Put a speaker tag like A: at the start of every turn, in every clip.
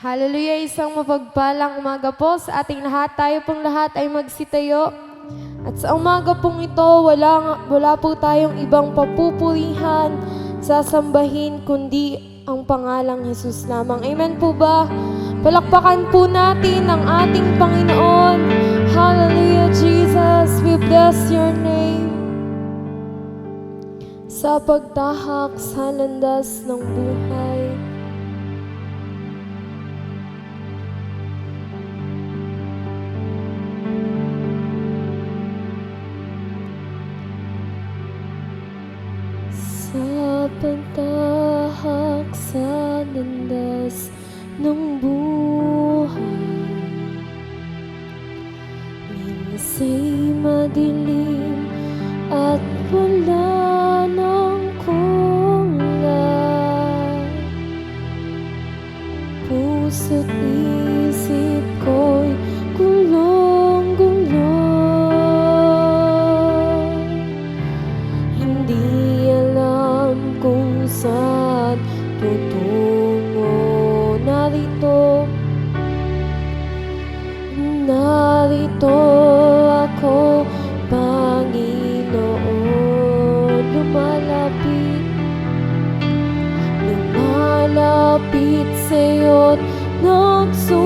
A: Hallelujah, isang mapagpalang umaga po sa ating lahat. Tayo pong lahat ay magsitayo. At sa umaga pong ito, wala po tayong ibang papupurihan, sasambahin, kundi ang pangalang Jesus lamang. Amen po ba? Palakpakan po natin ang ating Panginoon. Hallelujah, Jesus, we bless your name. Sa pagtahak sa landas ng buhay, sa pagtahak sa landas ng buhay, minsa'y madilim at wala ng kulay. Puso't isip ko'y gulong-gulo, hindi alam kung saan tutungo. Narito ako, Panginoon, lumalapit sa'yo't nagsusumamo.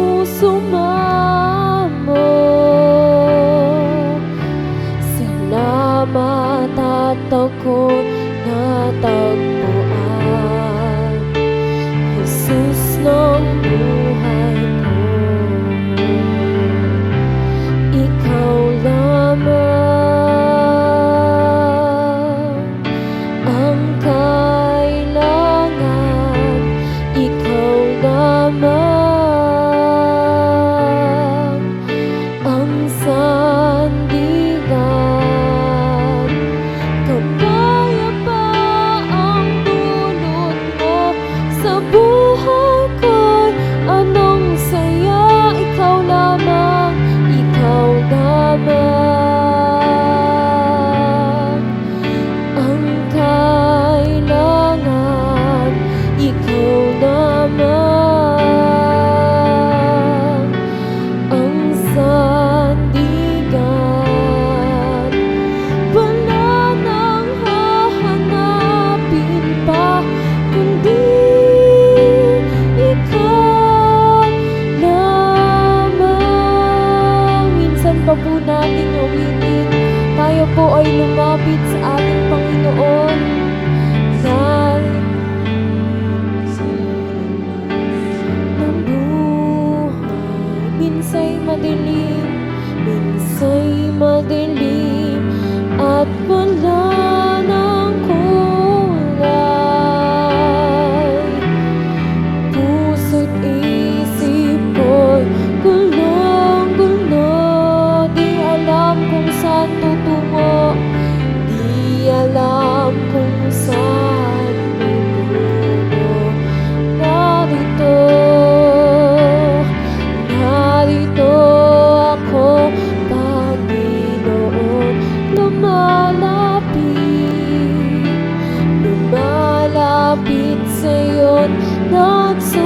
A: Salamat at ako'y natagpuan, Jesus ng buhay ko. Ikaw lamang ang kailangan, ikaw lamang ang sandigan. Kapayapaang dulot mo sa buhay ko'y anong saya. Ikaw lamang, ikaw lamang ang kailangan, ikaw lamang ang sandigan. Wala nang hahanapin pa, kundi ikaw lamang. Minsan pa po natin awitin, tayo po ay lumapit sa ating Panginoon. Ng buhay, minsa'y madilim at wala ng kulay. Puso't isip ko'y gulong-gulo, di alam kung saan tutungo, di alam kung saan tutungo. Narito ako, Panginoon, lumalapit sa'yo't nagsusumamo.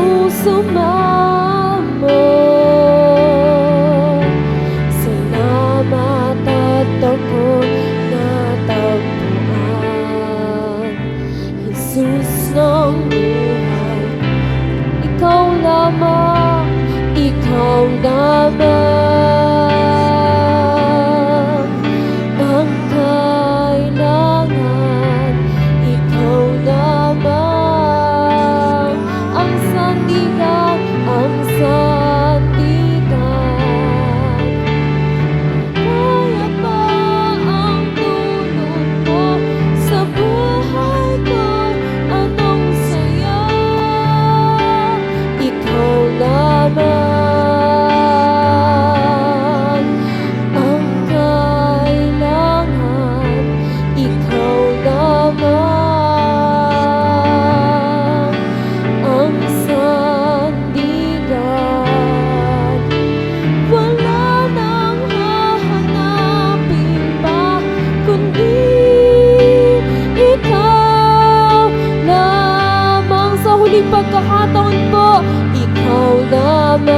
A: Salamat at ako'y natagpuan, Jesus ng buhay. Ikaw lamang, ikaw lamang ang kailangan, ikaw lamang ang sandigan, ang sandigan. Kaya pa ang dulot mo sa buhay ko, anong saya. Ikaw taon po, ikaw lamang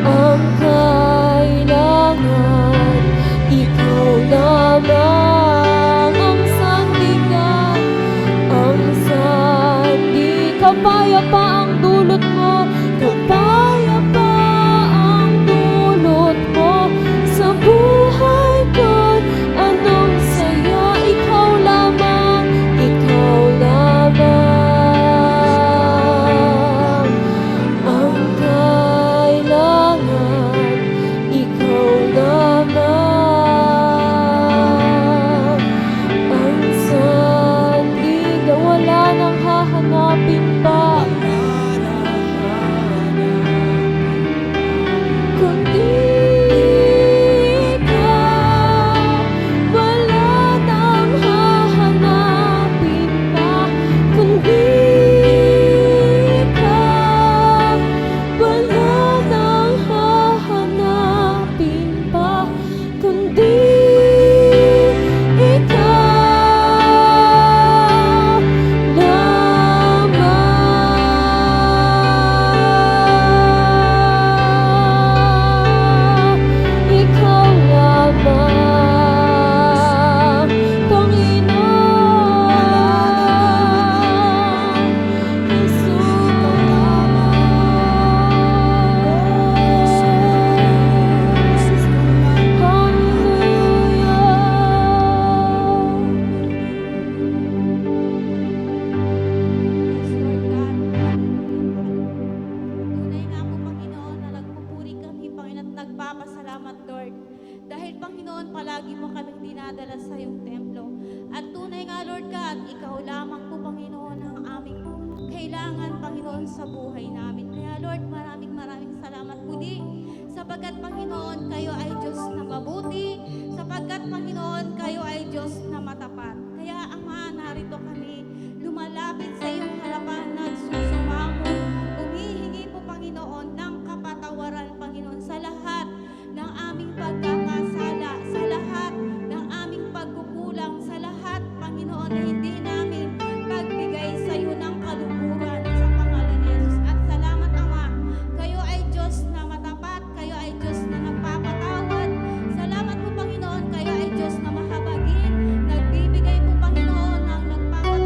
A: ang kailangan. Ikaw lamang ang sandigan, ang sandi. Kapayapa ang dulot mo, kapayapa ang dulot mo sa buhay ko. Anong saya, ikaw lamang, ikaw lamang ang kailangan. Ikaw lamang ang sandigan, wala nang hahanapin pa kundi ikaw. Wala nang hahanapin pa kundi ikaw. Wala nang hahanapin pa kundi ikaw lamang. Ikaw lamang, Panginoon. Jesus.
B: Tunay nga po, Panginoon, na nagpupuri kami, Panginoon, at nagpapasalamat, Lord. Dahil, Panginoon, palagi mo kaming dinadala sa iyong templo. At tunay nga, Lord God, ikaw lamang po, Panginoon, ang aming kailangan, Panginoon, sa buhay namin. Kaya, Lord, maraming salamat muli. Sapagkat, Panginoon, kayo ay Diyos na mabuti. Sapagkat, Panginoon, kayo ay Diyos na matapat. Kaya, Ama, narito kami, lumalapit sa iyong harapan, nagsusumamo. Humihingi po, Panginoon, ng kapatawaran, Panginoon, sa lahat ng aming pagkakasala, sa lahat ng aming pagkukulang, sa lahat, Panginoon, na hindi namin pagbigay sa iyo ng kalukuran sa pangalan ni Jesus. At salamat, Ama, kayo ay Diyos na matapat, kayo ay Diyos na nagpapatawad. Salamat po, Panginoon, kayo ay Diyos na mahabagin, nagbibigay po, Panginoon, ng nagpapatawad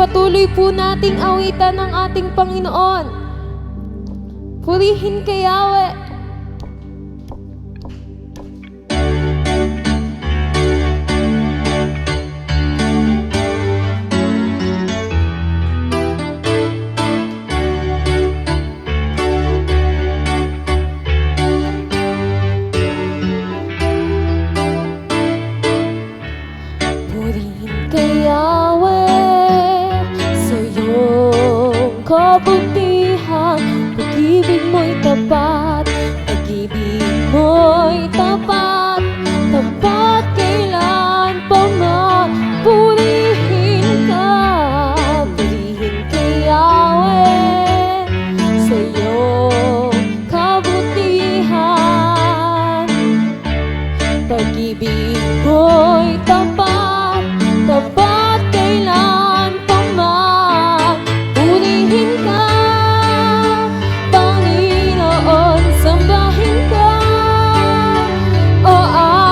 A: patuloy po nating awitan ng ating Panginoon. Purihin ka, Yahweh. Purihin ka, Yahweh, sa iyong kabutihan. Pag-ibig mo'y tapat, pag-ibig mo'y tapat, tapat kailan pa man. Purihin ka, Yahweh, sa iyong kabutihan. Pag-ibig mo'y tapat, tapat kailan pa man. Purihin ka, Panginoon, sambahin ka, o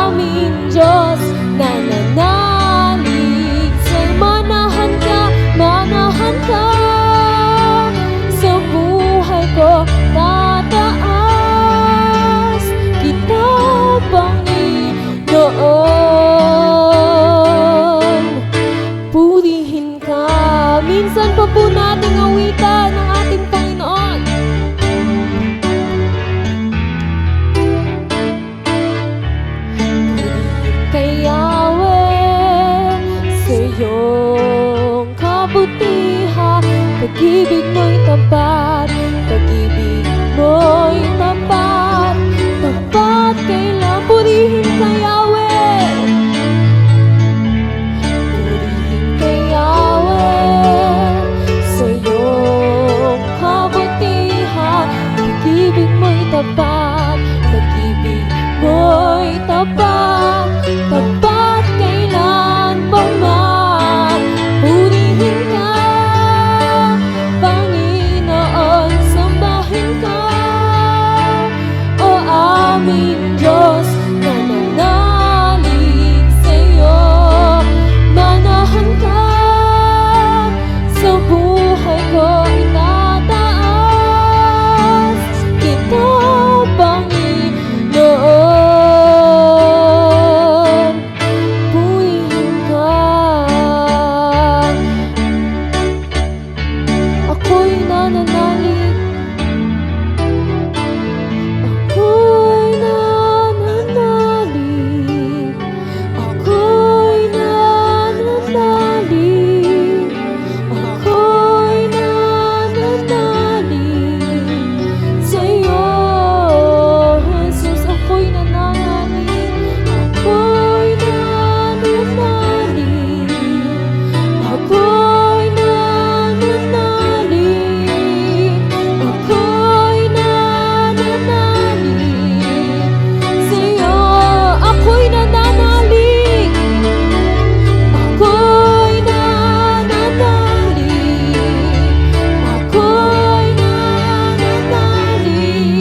A: aming Diyos, nananalig sa'y manahan ka, manahan ka. Sa buhay ko tataas kita, Panginoon. Purihin ka. Minsan pa po nating awitan ng ating Panginoon. Purihin ka, Yahweh, sa iyong kabutihan. Pag-ibig mo'y tapat, pag-ibig mo'y tapat, tapat kailan. Purihin ka, Yahweh. Purihin ka, Yahweh, sa iyong kabutihan. Pag-ibig mo'y tapat, pag-ibig mo'y tapat, tapat kailan pa man. Purihin ka, Panginoon, sambahin ka, o aming Diyos, nananalig sa'yo, manahan ka. Sa buhay ko itataas kita, Panginoon. Purihin ka. Ako'y nananalig, ako'y nananalig, ako'y nananalig, ako'y nananalig sa'yo, Jesus. Ako'y nananalig, ako'y nananalig, ako'y nananalig, ako'y nananalig sa'yo. Ako'y nananalig, ako'y nananalig, ako'y nananalig,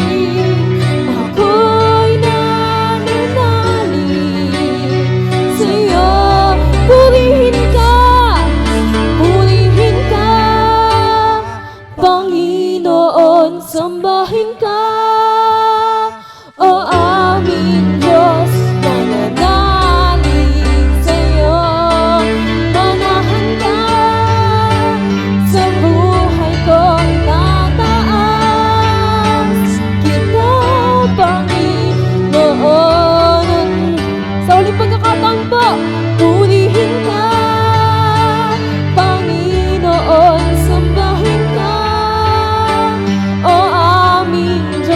A: ako'y nananalig sa'yo. Purihin ka, purihin ka, Panginoon, sambahin ka, o aming Diyos, nananalig sa'yo, manahan ka. Sa buhay ko itataas kita, Panginoon. Sa uling pagkakataon po, purihin ka, Panginoon, sambahin ka, o aming Diyos.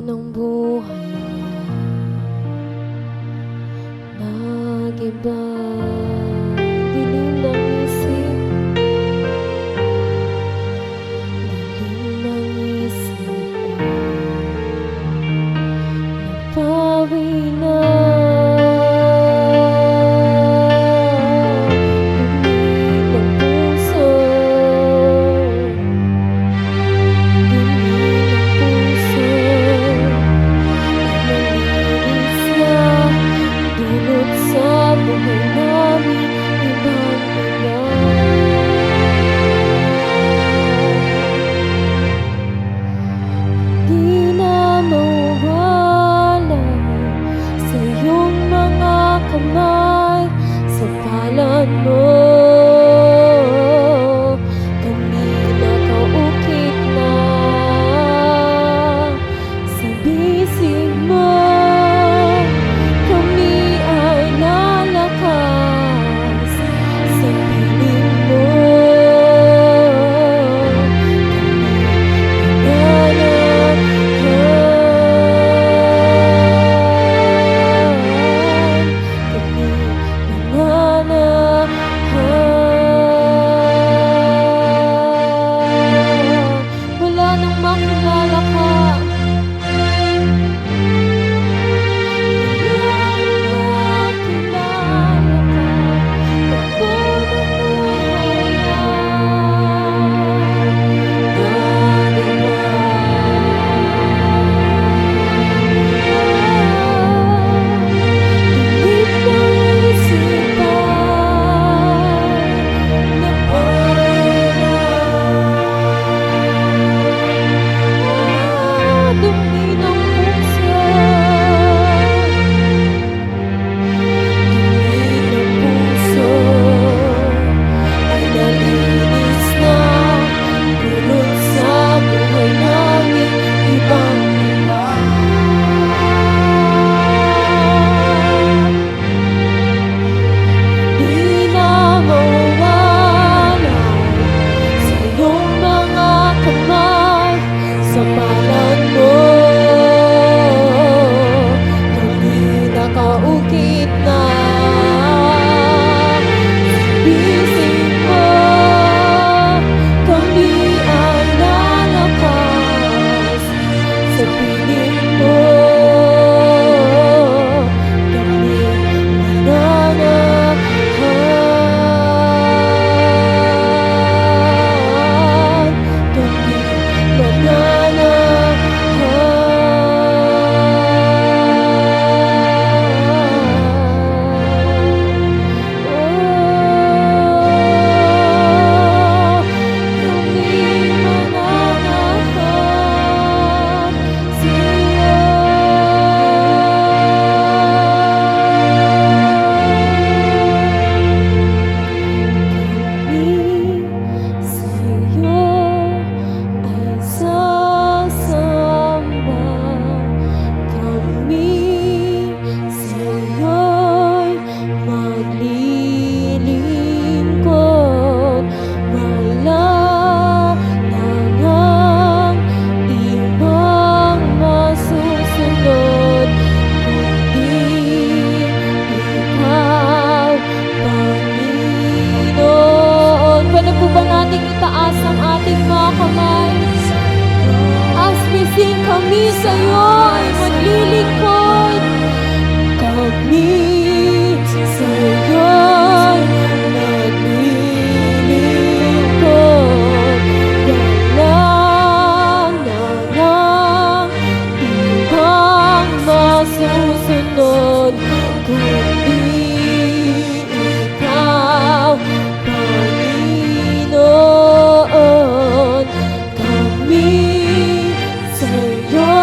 A: ng buhay nag-iba, dilim ng isip, dilim ng isip napawi na. Sa palad mo, kami nakaukit na. Sa bisig mo, kami ay lalakas. Sa piling mo, wala nang makilala ka. Sa palad mo, kami nakaukit na. Sa bisig mo, kami ay lalakas. Sa piling mo, kami mananahan. Kami itaas ang ating mga kamay. As we sing, kami sa'yo ay maglilingkod. Kami sa'yo ay maglilingkod. Walang nanang ibang masusunod, kundi ikaw, Panginoon. Kami sa'yo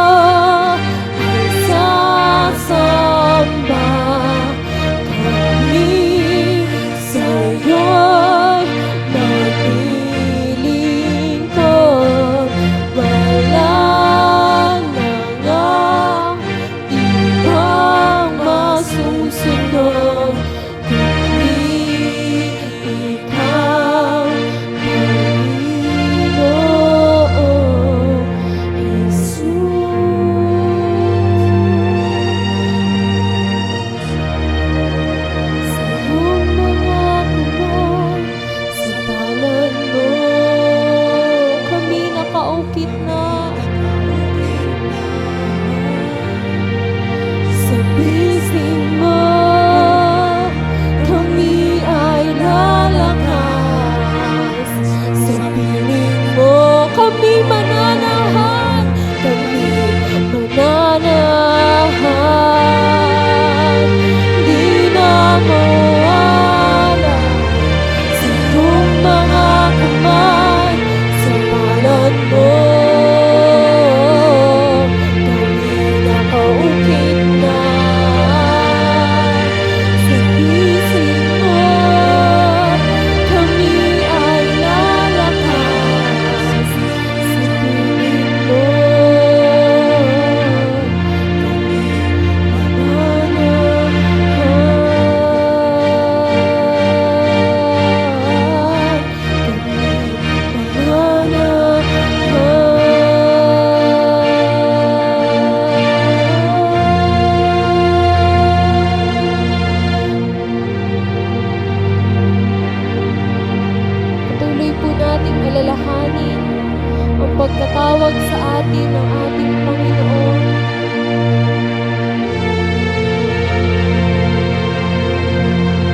A: ating Panginoon.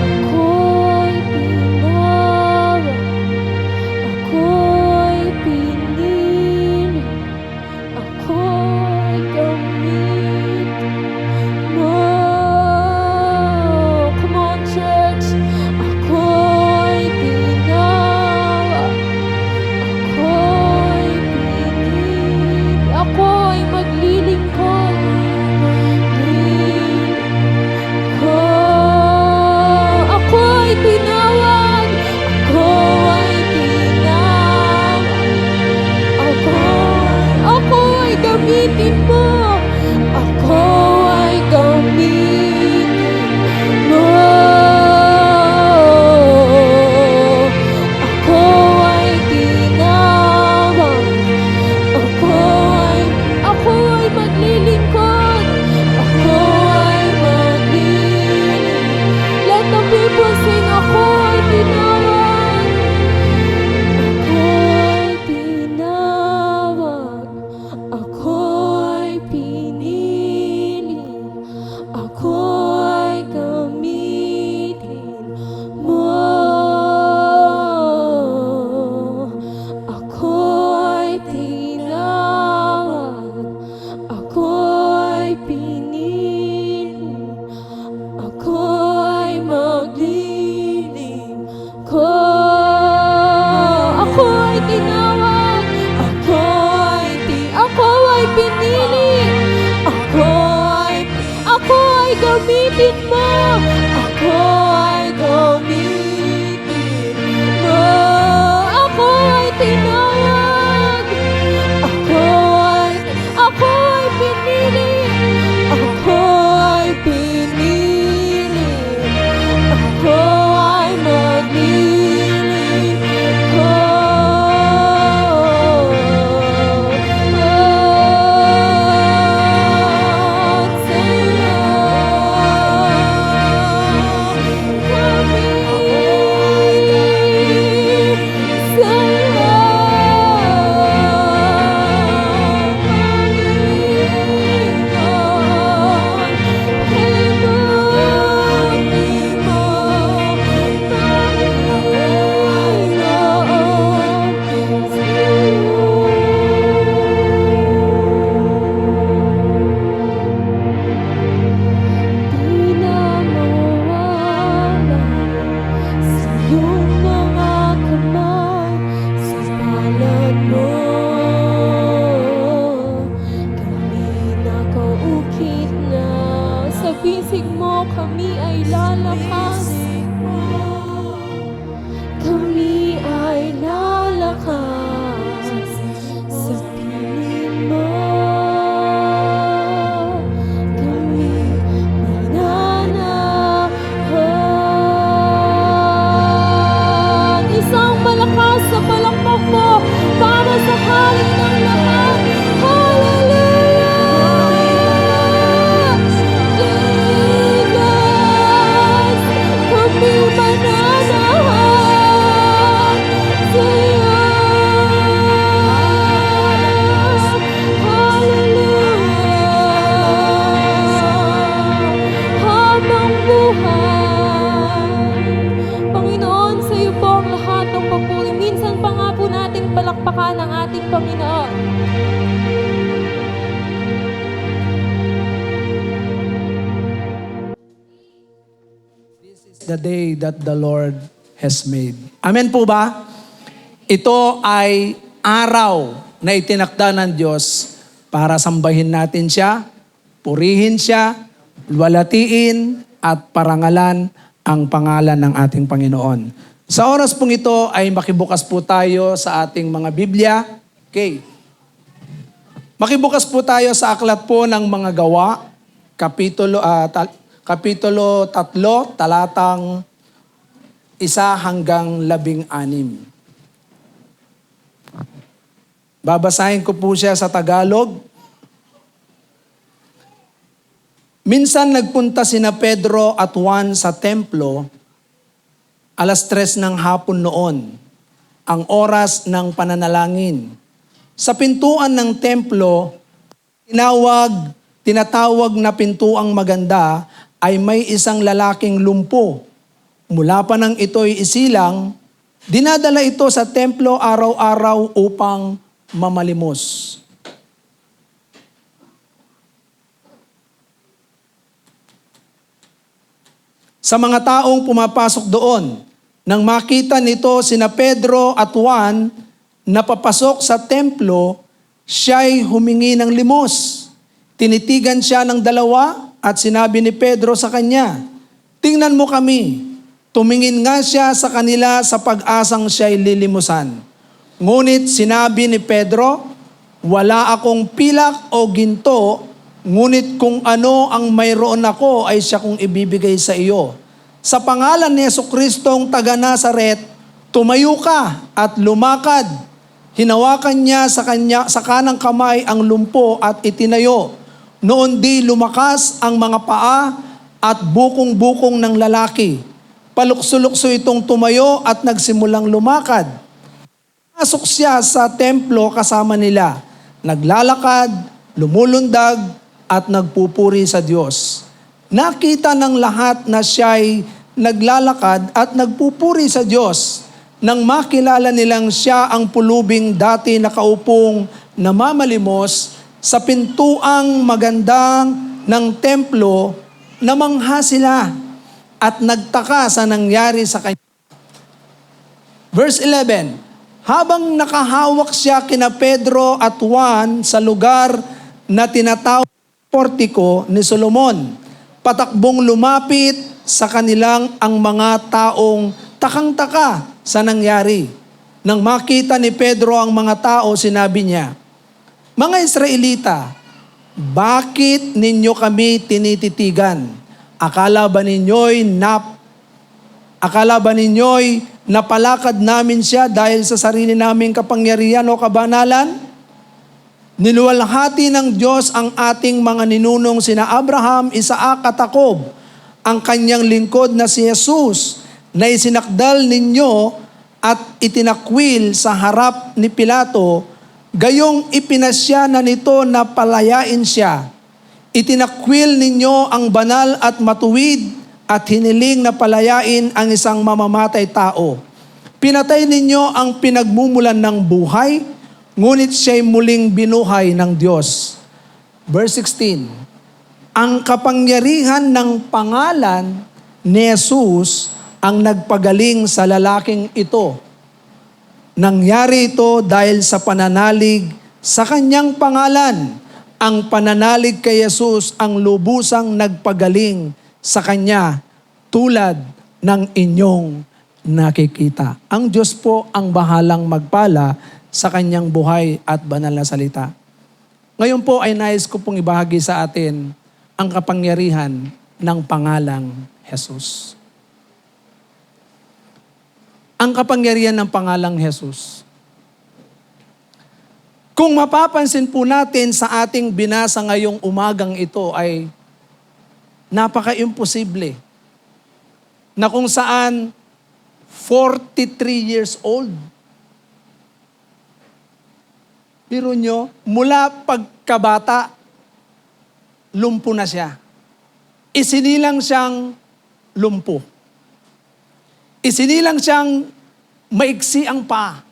A: Ako'y tinawag, ako'y pinili, ako'y gamit mo. Come on, church. Ako'y tinawag, ako'y pinili, ako'y maglilingkod ko. Ako'y tinawag, ako'y tinawag, ako'y gamitin mo, ako ay gamitin mo. Ako ay tinawag, ako ay maglilingkod, ako ay maglilingkod. Let the people sing, ako ay tinawag, ako'y tinawag, ako'y pinili, ako'y gamitin mo. Ako'y tinawag, ako'y pinili, ako'y maglilingkod ko. Ako'y tinawag, ako ay pinili, ako ay gamitin mo, ako ay gamitin mo. Ako ay tinawag, ako ay pinili, ako ay pinili, ako ay maglilingkod. Di na mawala sa iyong mga kamay, sa palad mo. Kami nakaukit na, sa bisig mo kami ay lalakas. Kami ay lalakas sa piling mo. Kami mananahan. Isang malakas sa palakpak mo para sa hari ng lahat. Hallelujah! Jesus! Kami mananahan sa'yo. Hallelujah! Habang buhay, Panginoon, sa iyo po ang lahat ng papuri. Minsan pa nga po natin palakpakan ang ating Panginoon.
C: The day that the Lord has made. Amen po ba? Ito ay araw na itinakda ng Diyos para sambahin natin siya, purihin siya, luwalhatiin at parangalan ang pangalan ng ating Panginoon. Sa oras pong ito ay makibukas po tayo sa ating mga Biblia. Okay. Makibukas po tayo sa aklat po ng mga Gawa, Kapitulo 3, talatang 1 hanggang 16. Babasahin ko po siya sa Tagalog. Minsan nagpunta sina Pedro at Juan sa templo, 3:00 ng hapon noon, ang oras ng pananalangin. Sa pintuan ng templo, tinatawag na pintuang maganda ay may isang lalaking lumpo. Mula pa nang ito'y isilang, dinadala ito sa templo araw-araw upang mamalimos. Sa mga taong pumapasok doon, nang makita nito sina Pedro at Juan na papasok sa templo, siya'y humingi ng limos. Tinitigan siya ng dalawa at sinabi ni Pedro sa kanya, "Tingnan mo kami." Tumingin nga siya sa kanila sa pag-asang siya'y lilimusan. Ngunit sinabi ni Pedro, "Wala akong pilak o ginto, ngunit kung ano ang mayroon ako ay siya kong ibibigay sa iyo. Sa pangalan ni Jesucristong taga Nazaret, tumayo ka at lumakad." Hinawakan niya sa kanang kamay ang lumpo at itinayo. Noon di lumakas ang mga paa at bukong-bukong ng lalaki. Palukso-lukso itong tumayo at nagsimulang lumakad. Pasok siya sa templo kasama nila. Naglalakad, lumulundag, at nagpupuri sa Diyos. Nakita ng lahat na siya'y naglalakad at nagpupuri sa Diyos. Nang makilala nilang siya ang pulubing dati nakaupong namamalimos sa pintuang magandang ng templo, namangha sila at nagtaka sa nangyari sa kanya. Verse 11, habang nakahawak siya kina Pedro at Juan sa lugar na tinatawag Portiko ni Solomon, patakbong lumapit sa kanilang ang mga taong takang-taka sa nangyari. Nang makita ni Pedro ang mga tao, sinabi niya, "Mga Israelita, bakit ninyo kami tinititigan? Akala ba ninyo'y napalakad namin siya dahil sa sarili naming kapangyarihan o kabanalan? Niluwalhati ng Diyos ang ating mga ninunong sina Abraham, Isaac at Jacob, ang kanyang lingkod na si Jesus, na isinakdal ninyo at itinakwil sa harap ni Pilato, gayong ipinasya na nito na palayain siya. Itinakwil ninyo ang banal at matuwid at hiniling na palayain ang isang mamamatay tao. Pinatay ninyo ang pinagmumulan ng buhay, ngunit siya'y muling binuhay ng Diyos." Verse 16, ang kapangyarihan ng pangalan ni Jesus ang nagpagaling sa lalaking ito. Nangyari ito dahil sa pananalig sa kanyang pangalan. Ang pananalig kay Jesus ang lubusang nagpagaling sa kanya tulad ng inyong nakikita. Ang Diyos po ang bahalang magpala sa kanyang buhay at banal na salita. Ngayon po ay nais ko pong ibahagi sa atin ang kapangyarihan ng pangalang Jesus. Ang kapangyarihan ng pangalang Jesus. Kung mapapansin po natin sa ating binasa ngayong umagang ito ay napaka-imposible na kung saan 43 years old. Biro nyo, mula pagkabata, lumpo na siya. Isinilang siyang lumpo. Isinilang siyang maigsi ang paa.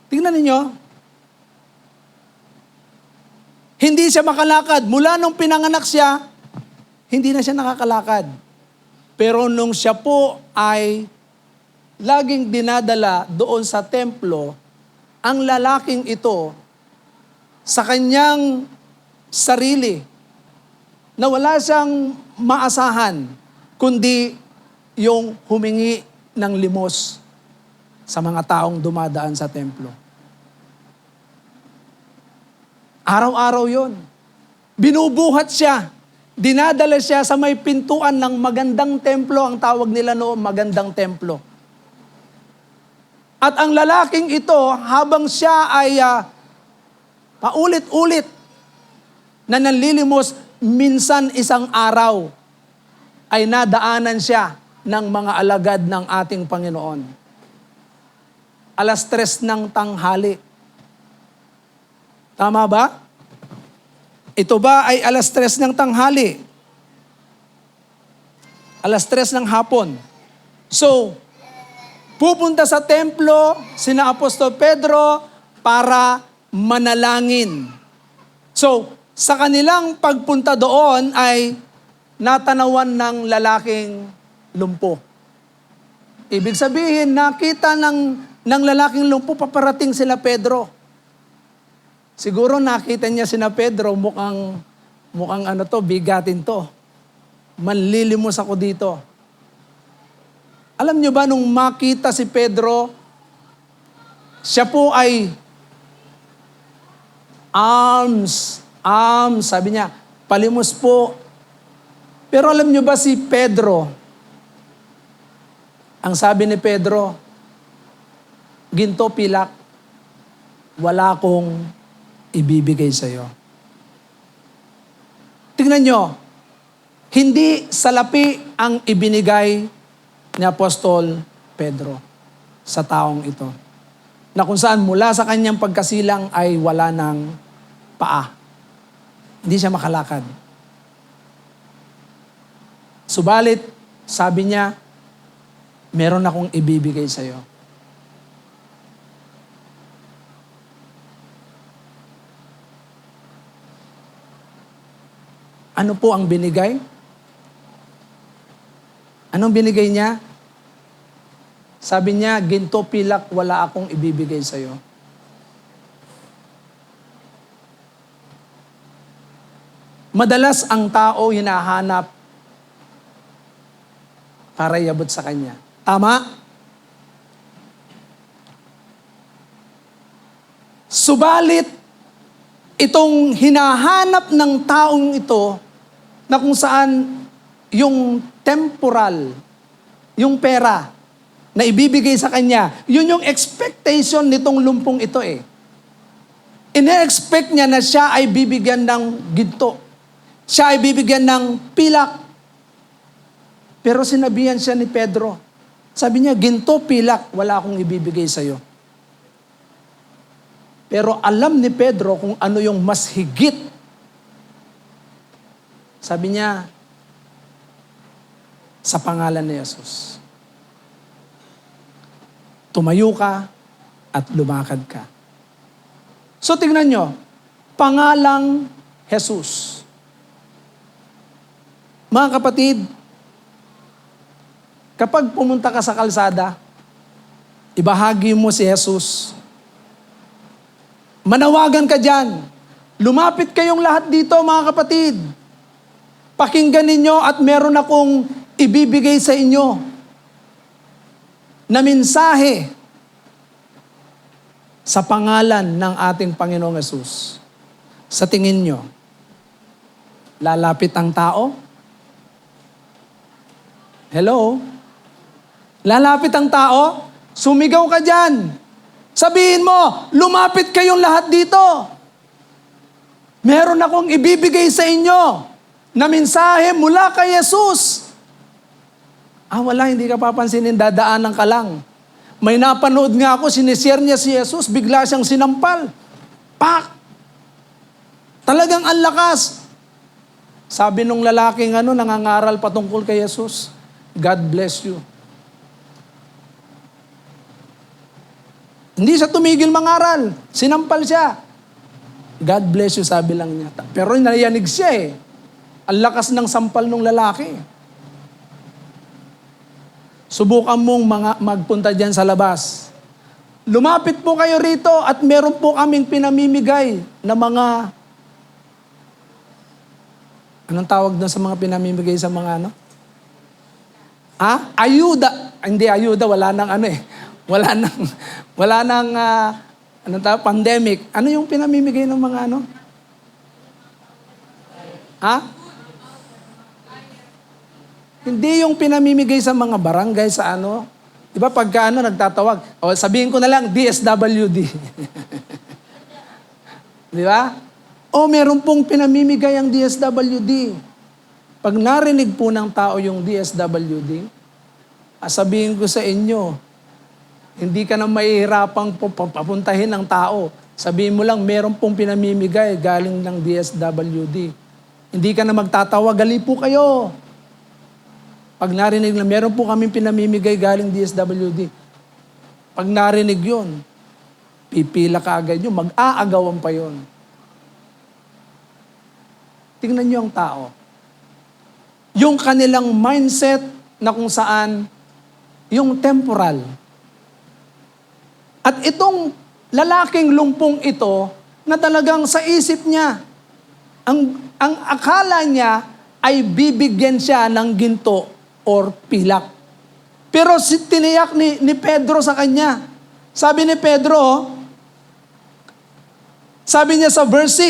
C: Tingnan ninyo. Hindi siya makalakad. Mula nung pinanganak siya, hindi na siya nakakalakad. Pero nung siya po ay laging dinadala doon sa templo, ang lalaking ito, sa kanyang sarili, na wala siyang maasahan, kundi yung humingi ng limos sa mga taong dumadaan sa templo. Araw-araw yon. Binubuhat siya. Dinadala siya sa may pintuan ng magandang templo. Ang tawag nila noon, magandang templo. At ang lalaking ito, habang siya ay paulit-ulit na nanlilimos, minsan isang araw ay nadaanan siya ng mga alagad ng ating Panginoon. 3:00 ng tanghali. Tama ba? Ito ba ay 3:00 ng tanghali? 3:00 ng hapon. So, pupunta sa templo sina Apostol Pedro para manalangin. So, sa kanilang pagpunta doon ay natanawan ng lalaking lumpo. Ibig sabihin, nakita ng lalaking lumpo, paparating sila Pedro. Siguro nakita niya sina Pedro, mukhang bigatin to. Manlilimos ako dito. Alam niyo ba, nung makita si Pedro, siya po ay alms, sabi niya, palimos po. Pero alam niyo ba si Pedro, ang sabi ni Pedro, ginto pilak, wala akong ibibigay sa iyo. Tingnan nyo, hindi salapi ang ibinigay ni Apostol Pedro sa taong ito. Na kung saan mula sa kanyang pagkasilang ay wala ng paa. Hindi siya makalakad. Subalit, sabi niya, meron akong ibibigay sa iyo. Ano po ang binigay? Anong binigay niya? Sabi niya, ginto pilak, wala akong ibibigay sa iyo. Madalas ang tao hinahanap para iabot sa kanya. Tama? Subalit, itong hinahanap ng taong ito, na kung saan yung temporal, yung pera na ibibigay sa kanya, yun yung expectation nitong lumpong ito eh. Ine-expect niya na siya ay bibigyan ng ginto. Siya ay bibigyan ng pilak. Pero sinabihan siya ni Pedro, sabi niya, ginto, pilak, wala akong ibibigay sa iyo. Pero alam ni Pedro kung ano yung mas higit. Sabi niya, sa pangalan ni Jesus, tumayo ka at lumakad ka. So tingnan nyo, pangalang Jesus. Mga kapatid, kapag pumunta ka sa kalsada, ibahagi mo si Jesus. Manawagan ka dyan. Lumapit kayong lahat dito, mga kapatid. Pakinggan ninyo at meron akong ibibigay sa inyo na mensahe sa pangalan ng ating Panginoong Yesus. Sa tingin nyo, lalapit ang tao? Hello? Lalapit ang tao? Sumigaw ka dyan. Sabihin mo, lumapit kayong lahat dito. Meron akong ibibigay sa inyo na mensahe mula kay Jesus. Wala, hindi ka papansinin, dadaanan ka lang. May napanood nga ako, sinishare niya si Jesus, bigla siyang sinampal. Pak! Talagang ang lakas. Sabi nung lalaking nangangaral patungkol kay Jesus, God bless you. Hindi siya tumigil mangaral. Sinampal siya. God bless you, sabi lang niya. Pero nayanig siya eh. Ang lakas ng sampal ng lalaki. Subukan mong magpunta dyan sa labas. Lumapit po kayo rito at meron po kaming pinamimigay na mga... Anong tawag doon sa mga pinamimigay sa mga Ayuda. Hindi, ayuda. Wala nang Wala nang pandemic. Ano yung pinamimigay ng mga Hindi yung pinamimigay sa mga barangay sa Di ba pagka nagtatawag, sabihin ko na lang, DSWD. Di ba? Meron pong pinamimigay ang DSWD. Pag narinig po ng tao yung DSWD, sabihin ko sa inyo, hindi ka na mahihirapang papuntahin ng tao. Sabihin mo lang, meron pong pinamimigay galing ng DSWD. Hindi ka na magtatawa, gali po kayo. Pag narinig na, meron po kaming pinamimigay galing DSWD. Pag narinig yun, pipila ka agad yun, mag-aagawan pa yun. Tingnan niyo ang tao. Yung kanilang mindset na kung saan, yung temporal. At itong lalaking lumpong ito, na talagang sa isip niya, ang akala niya ay bibigyan siya ng ginto or pilak. Pero tiniyak ni Pedro sa kanya. Sabi ni Pedro, sabi niya sa verse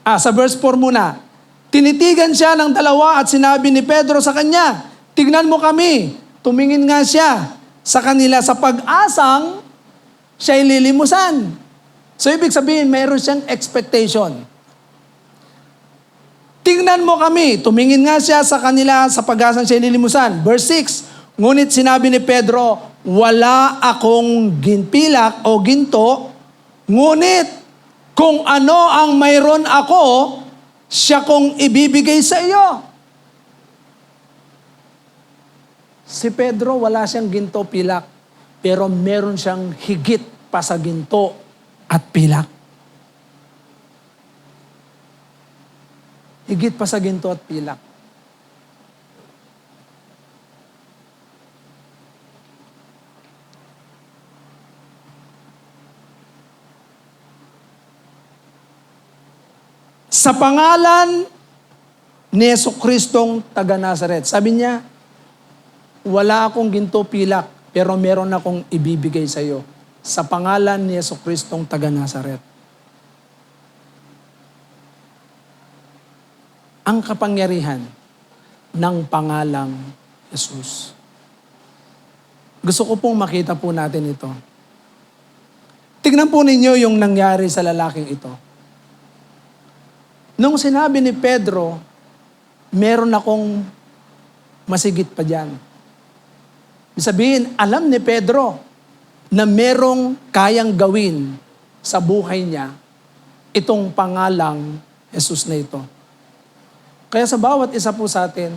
C: 6, sa verse 4 muna, tinitigan siya ng dalawa at sinabi ni Pedro sa kanya, tignan mo kami. Tumingin nga siya sa kanila sa pag-asang siya'y lilimusan. So ibig sabihin, mayroon siyang expectation. Tingnan mo kami. Tumingin nga siya sa kanila sa pag-asang siya'y lilimusan. Verse 6, ngunit sinabi ni Pedro, wala akong ginpilak o ginto, ngunit kung ano ang mayroon ako, siya kong ibibigay sa iyo. Si Pedro, wala siyang ginto, pilak, pero meron siyang higit pa sa ginto at pilak. Higit pa sa ginto at pilak. Sa pangalan ni Jesucristong taga Nazaret. Sabi niya, wala akong ginto pilak, pero meron akong ibibigay sa iyo. Sa pangalan ni Jesucristong taga Nazaret. Ang kapangyarihan ng pangalang Jesus. Gusto ko pong makita po natin ito. Tignan po ninyo yung nangyari sa lalaking ito. Nung sinabi ni Pedro, meron akong masigit pa dyan. Ibig sabihin, alam ni Pedro na merong kayang gawin sa buhay niya itong pangalang Jesus na ito. Kaya sa bawat isa po sa atin,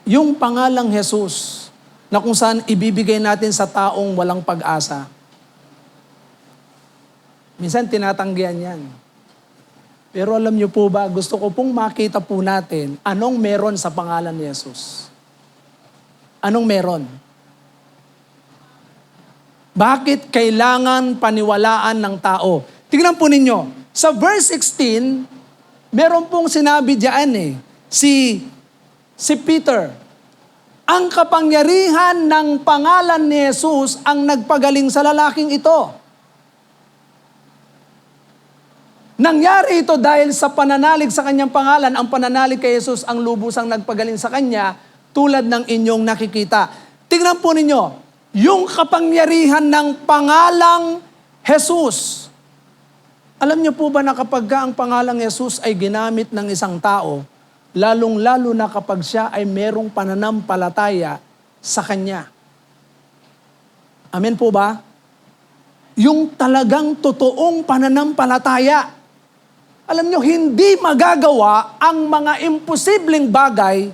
C: yung pangalang Jesus na kung saan ibibigay natin sa taong walang pag-asa, minsan tinatanggihan yan. Pero alam niyo po ba, gusto ko pong makita po natin anong meron sa pangalan ni Jesus. Anong meron? Bakit kailangan paniwalaan ng tao? Tingnan po ninyo, sa verse 16, meron pong sinabi diyan si Peter, ang kapangyarihan ng pangalan ni Jesus ang nagpagaling sa lalaking ito. Nangyari ito dahil sa pananalig sa kanyang pangalan, ang pananalig kay Jesus ang lubusang nagpagaling sa kanya, tulad ng inyong nakikita. Tingnan po ninyo, yung kapangyarihan ng pangalang Jesus. Alam niyo po ba na kapag ang pangalang Jesus ay ginamit ng isang tao, lalong-lalo na kapag siya ay merong pananampalataya sa Kanya. Amen po ba? Yung talagang totoong pananampalataya. Alam niyo, hindi magagawa ang mga imposibleng bagay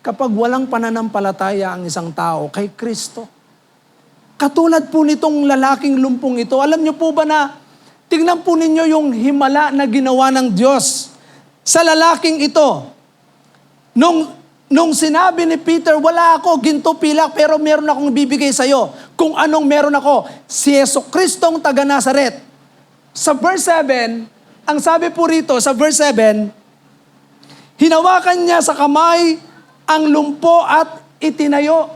C: kapag walang pananampalataya ang isang tao kay Kristo. Katulad po nitong lalaking lumpong ito, alam niyo po ba na, tingnan po ninyo yung himala na ginawa ng Diyos sa lalaking ito. Nung sinabi ni Peter, wala ako ginto pilak, pero meron akong bibigay sa'yo. Kung anong meron ako, si Jesucristong taga Nazaret. Sa verse 7, ang sabi po rito sa verse 7, hinawakan niya sa kamay ang lumpo at itinayo.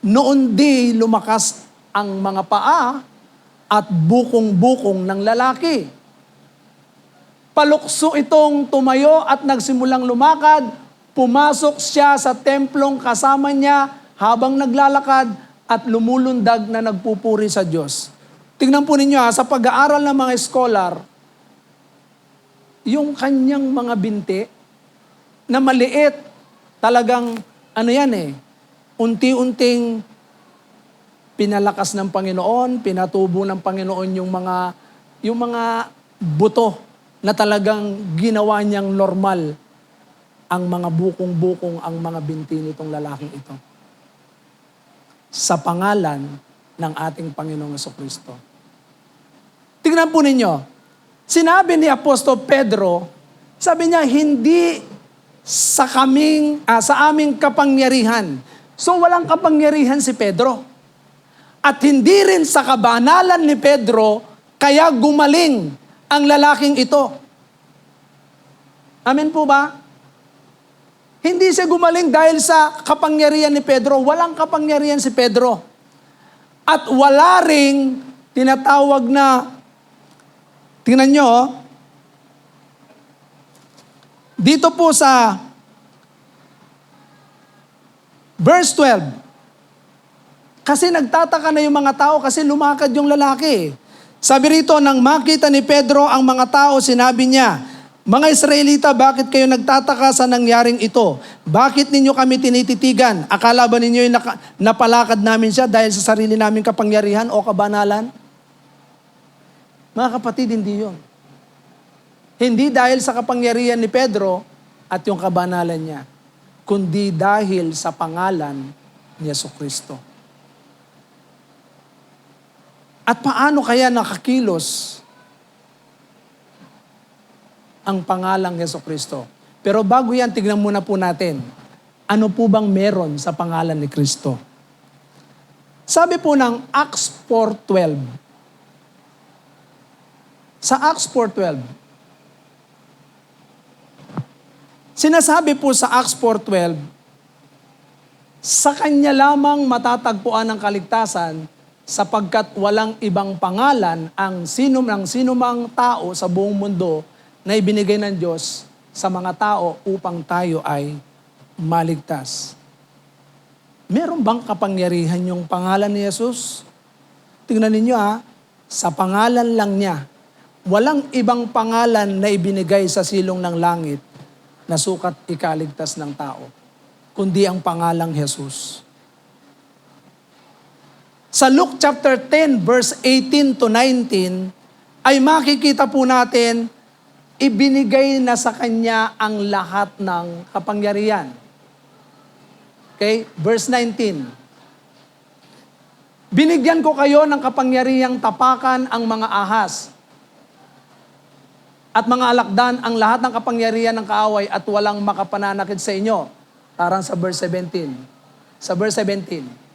C: Noon di lumakas ang mga paa at bukong-bukong ng lalaki. Palukso itong tumayo at nagsimulang lumakad. Pumasok siya sa templong kasama niya habang naglalakad at lumulundag na nagpupuri sa Diyos. Tingnan po ninyo sa pag-aaral ng mga scholar, yung kanyang mga binti na maliit, talagang unti-unting pinalakas ng Panginoon, pinatubo ng Panginoon yung mga buto na talagang ginawa niyang normal ang mga bukong-bukong ang mga binti nitong lalaking ito. Sa pangalan ng ating Panginoong Jesucristo. Tingnan po ninyo, sinabi ni Apostol Pedro, sabi niya, hindi sa aming kapangyarihan. So walang kapangyarihan si Pedro. At hindi rin sa kabanalan ni Pedro, kaya gumaling ang lalaking ito. Amen po ba? Hindi siya gumaling dahil sa kapangyarihan ni Pedro. Walang kapangyarihan si Pedro. At wala ring tinatawag na, tingnan nyo, dito po sa verse 12, kasi nagtataka na yung mga tao kasi lumakad yung lalaki. Sabi rito, nang makita ni Pedro ang mga tao, sinabi niya, mga Israelita, bakit kayo nagtataka sa nangyaring ito? Bakit ninyo kami tinititigan? Akala ba ninyo yung napalakad namin siya dahil sa sarili naming kapangyarihan o kabanalan? Mga kapatid, hindi yun. Hindi dahil sa kapangyarihan ni Pedro at yung kabanalan niya, kundi dahil sa pangalan ni Jesucristo. At paano kaya nakakilos ang pangalang Jesucristo? Pero bago yan, tignan muna po natin, ano po bang meron sa pangalan ni Kristo? Sabi po ng Acts 4:12. Sa Acts 4:12, sinasabi po sa Acts 4:12, sa Kanya lamang matatagpuan ang kaligtasan sapagkat walang ibang pangalan ang sinumang tao sa buong mundo na ibinigay ng Diyos sa mga tao upang tayo ay maligtas. Meron bang kapangyarihan yung pangalan ni Jesus? Tingnan ninyo sa pangalan lang niya, walang ibang pangalan na ibinigay sa silong ng langit na sukat ikaligtas ng tao, kundi ang pangalang Jesus. Sa Luke chapter 10, verse 18 to 19, ay makikita po natin, ibinigay na sa Kanya ang lahat ng kapangyarihan. Okay? Verse 19. Binigyan ko kayo ng kapangyarihang tapakan ang mga ahas at mga alakdan ang lahat ng kapangyarihan ng kaaway at walang makapananakit sa inyo. Tarang sa verse 17. Sa verse 17.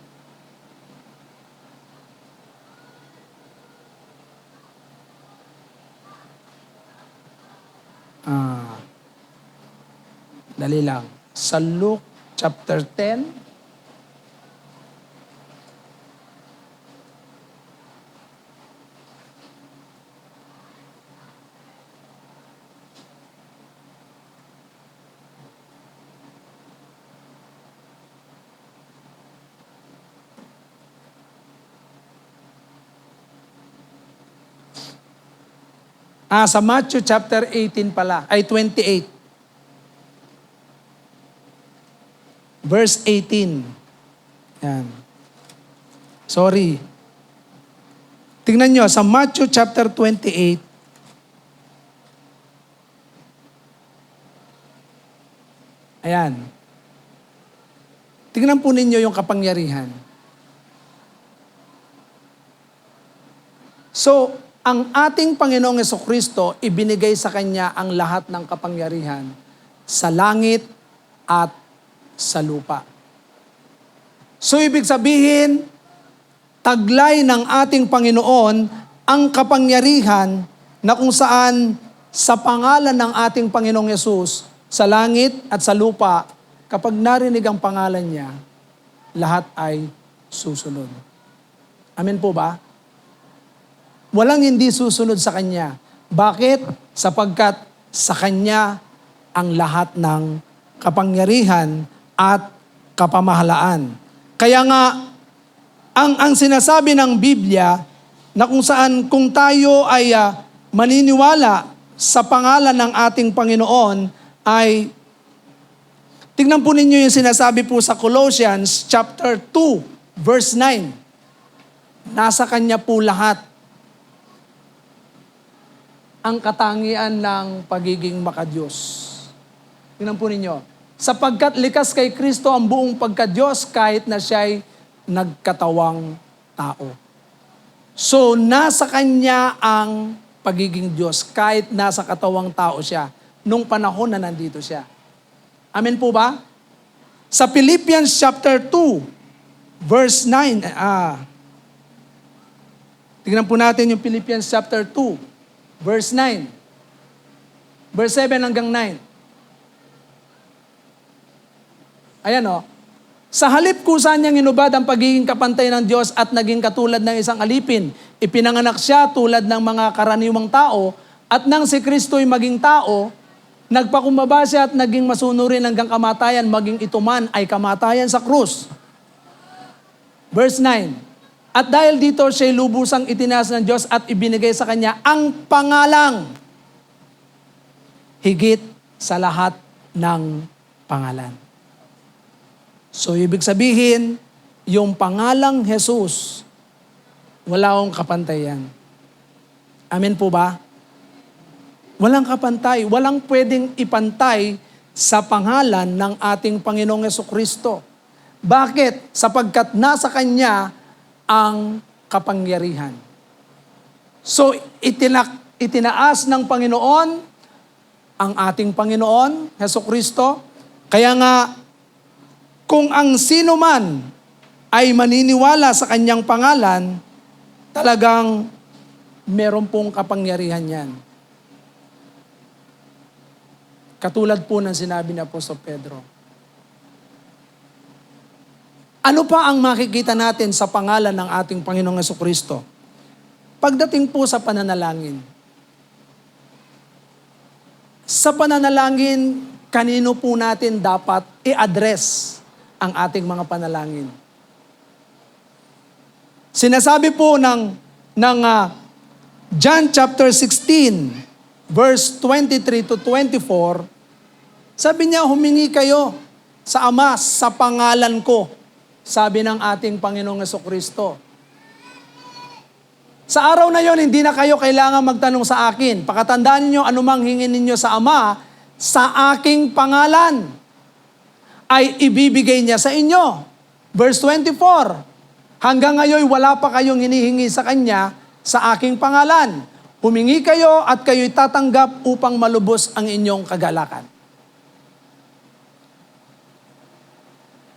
C: Dali lang. Sa Luke chapter 10, sa Matthew chapter 18 pala, ay 28. Verse 18. Yan. Sorry. Tingnan nyo, sa Matthew chapter 28, ayan. Tingnan po ninyo yung kapangyarihan. So, ang ating Panginoong Jesucristo, ibinigay sa Kanya ang lahat ng kapangyarihan sa langit at sa lupa. So, ibig sabihin, taglay ng ating Panginoon ang kapangyarihan na kung saan sa pangalan ng ating Panginoong Yesus, sa langit at sa lupa, kapag narinig ang pangalan niya, lahat ay susunod. Amen po ba? Walang hindi susunod sa Kanya. Bakit? Sapagkat sa Kanya ang lahat ng kapangyarihan at kapamahalaan. Kaya nga, ang sinasabi ng Biblia, na kung saan kung tayo ay maniniwala sa pangalan ng ating Panginoon, ay, tingnan po ninyo yung sinasabi po sa Colossians chapter 2, verse 9. Nasa Kanya po lahat ang katangian ng pagiging makadiyos. Tingnan po ninyo. Sapagkat likas kay Kristo ang buong pagkadiyos kahit na siya'y nagkatawang tao. So, nasa Kanya ang pagiging Diyos kahit nasa katawang tao siya nung panahon na nandito siya. Amen po ba? Sa Philippians chapter 2, verse 9. Tingnan po natin yung Philippians chapter 2, verse 9. Verse 7 hanggang 9. Ayan o. Sa halip kusa niyang inubad ang pagiging kapantay ng Diyos at naging katulad ng isang alipin. Ipinanganak siya tulad ng mga karaniwang tao at nang si Kristo'y maging tao, nagpakumbaba siya at naging masunurin hanggang kamatayan, maging ito man ay kamatayan sa krus. Verse 9. At dahil dito siya'y lubusang itinaas ng Diyos at ibinigay sa Kanya ang pangalang higit sa lahat ng pangalan. So, ibig sabihin, yung pangalang Jesus, wala akong kapantayan. Amen po ba? Walang kapantay. Walang pwedeng ipantay sa pangalan ng ating Panginoong Jesucristo. Bakit? Sapagkat nasa Kanya ang kapangyarihan. So, itinaas ng Panginoon ang ating Panginoon, Jesucristo. Kaya nga, kung ang sino man ay maniniwala sa Kanyang pangalan, talagang meron pong kapangyarihan yan. Katulad po ng sinabi ni Apostol Pedro. Ano pa ang makikita natin sa pangalan ng ating Panginoong Jesucristo? Pagdating po sa pananalangin. Sa pananalangin, kanino po natin dapat i-address ang ating mga panalangin? Sinasabi po ng John chapter 16, verse 23 to 24, sabi niya, humingi kayo sa Ama sa pangalan ko, sabi ng ating Panginoong Jesucristo. Sa araw na yon, hindi na kayo kailangan magtanong sa akin. Pakatandaan niyo, anumang hingin ninyo sa Ama, sa aking pangalan, ay ibibigay niya sa inyo. Verse 24, hanggang ngayon wala pa kayong hinihingi sa Kanya sa aking pangalan. Humingi kayo at kayo'y tatanggap upang malubos ang inyong kagalakan.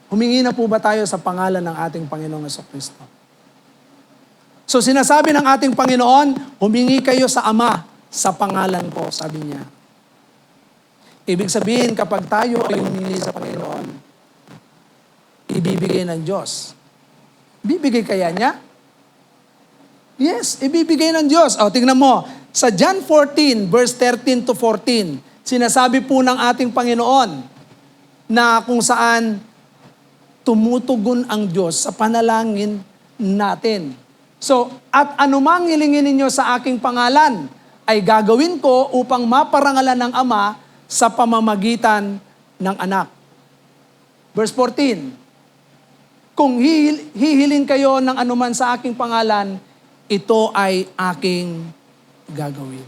C: Humingi na po ba tayo sa pangalan ng ating Panginoong Jesucristo? So sinasabi ng ating Panginoon, humingi kayo sa Ama sa pangalan ko, sabi niya. Ibig sabihin, kapag tayo ay humingi sa Panginoon, ibibigay ng Diyos. Bibigay kaya niya? Yes, ibibigay ng Diyos. O, tingnan mo, sa John 14, verse 13 to 14, sinasabi po ng ating Panginoon na kung saan tumutugon ang Diyos sa panalangin natin. So, at anumang hilingin ninyo sa aking pangalan, ay gagawin ko upang maparangalan ng Ama sa pamamagitan ng anak. Verse 14, kung hihiling kayo ng anuman sa aking pangalan, ito ay aking gagawin.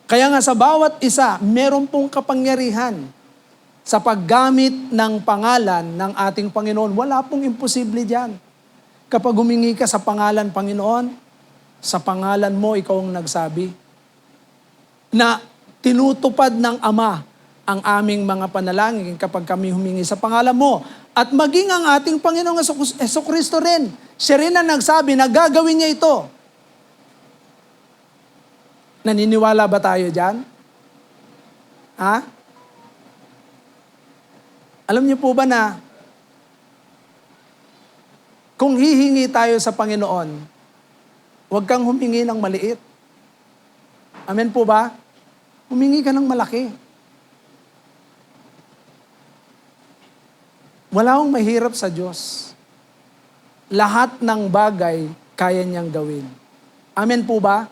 C: Kaya nga sa bawat isa, meron pong kapangyarihan sa paggamit ng pangalan ng ating Panginoon. Wala pong imposible diyan. Kapag humingi ka sa pangalan, Panginoon, sa pangalan mo, ikaw ang nagsabi, na tinutupad ng Ama ang aming mga panalangin kapag kami humingi sa pangalan mo. At maging ang ating Panginoong Jesucristo rin. Siya rin ang nagsabi na gagawin niya ito. Naniniwala ba tayo dyan? Ha? Alam niyo po ba na kung hihingi tayo sa Panginoon, huwag kang humingi ng maliit. Amen po ba? Humingi ka ng malaki. Wala akong mahirap sa Diyos. Lahat ng bagay kaya niyang gawin. Amen po ba?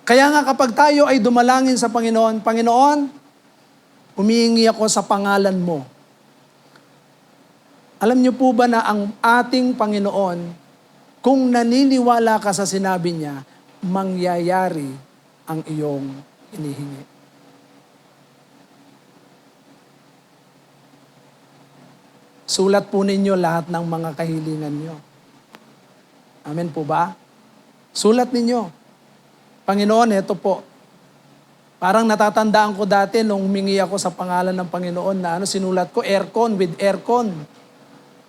C: Kaya nga kapag tayo ay dumalangin sa Panginoon, Panginoon, humihingi ako sa pangalan mo. Alam niyo po ba na ang ating Panginoon, kung naniniwala ka sa sinabi niya, mangyayari ang iyong inihingi. Sulat po ninyo lahat ng mga kahilingan niyo. Amen po ba? Sulat ninyo. Panginoon, ito po. Parang natatandaan ko dati nung humingi ako sa pangalan ng Panginoon na sinulat ko, aircon with aircon.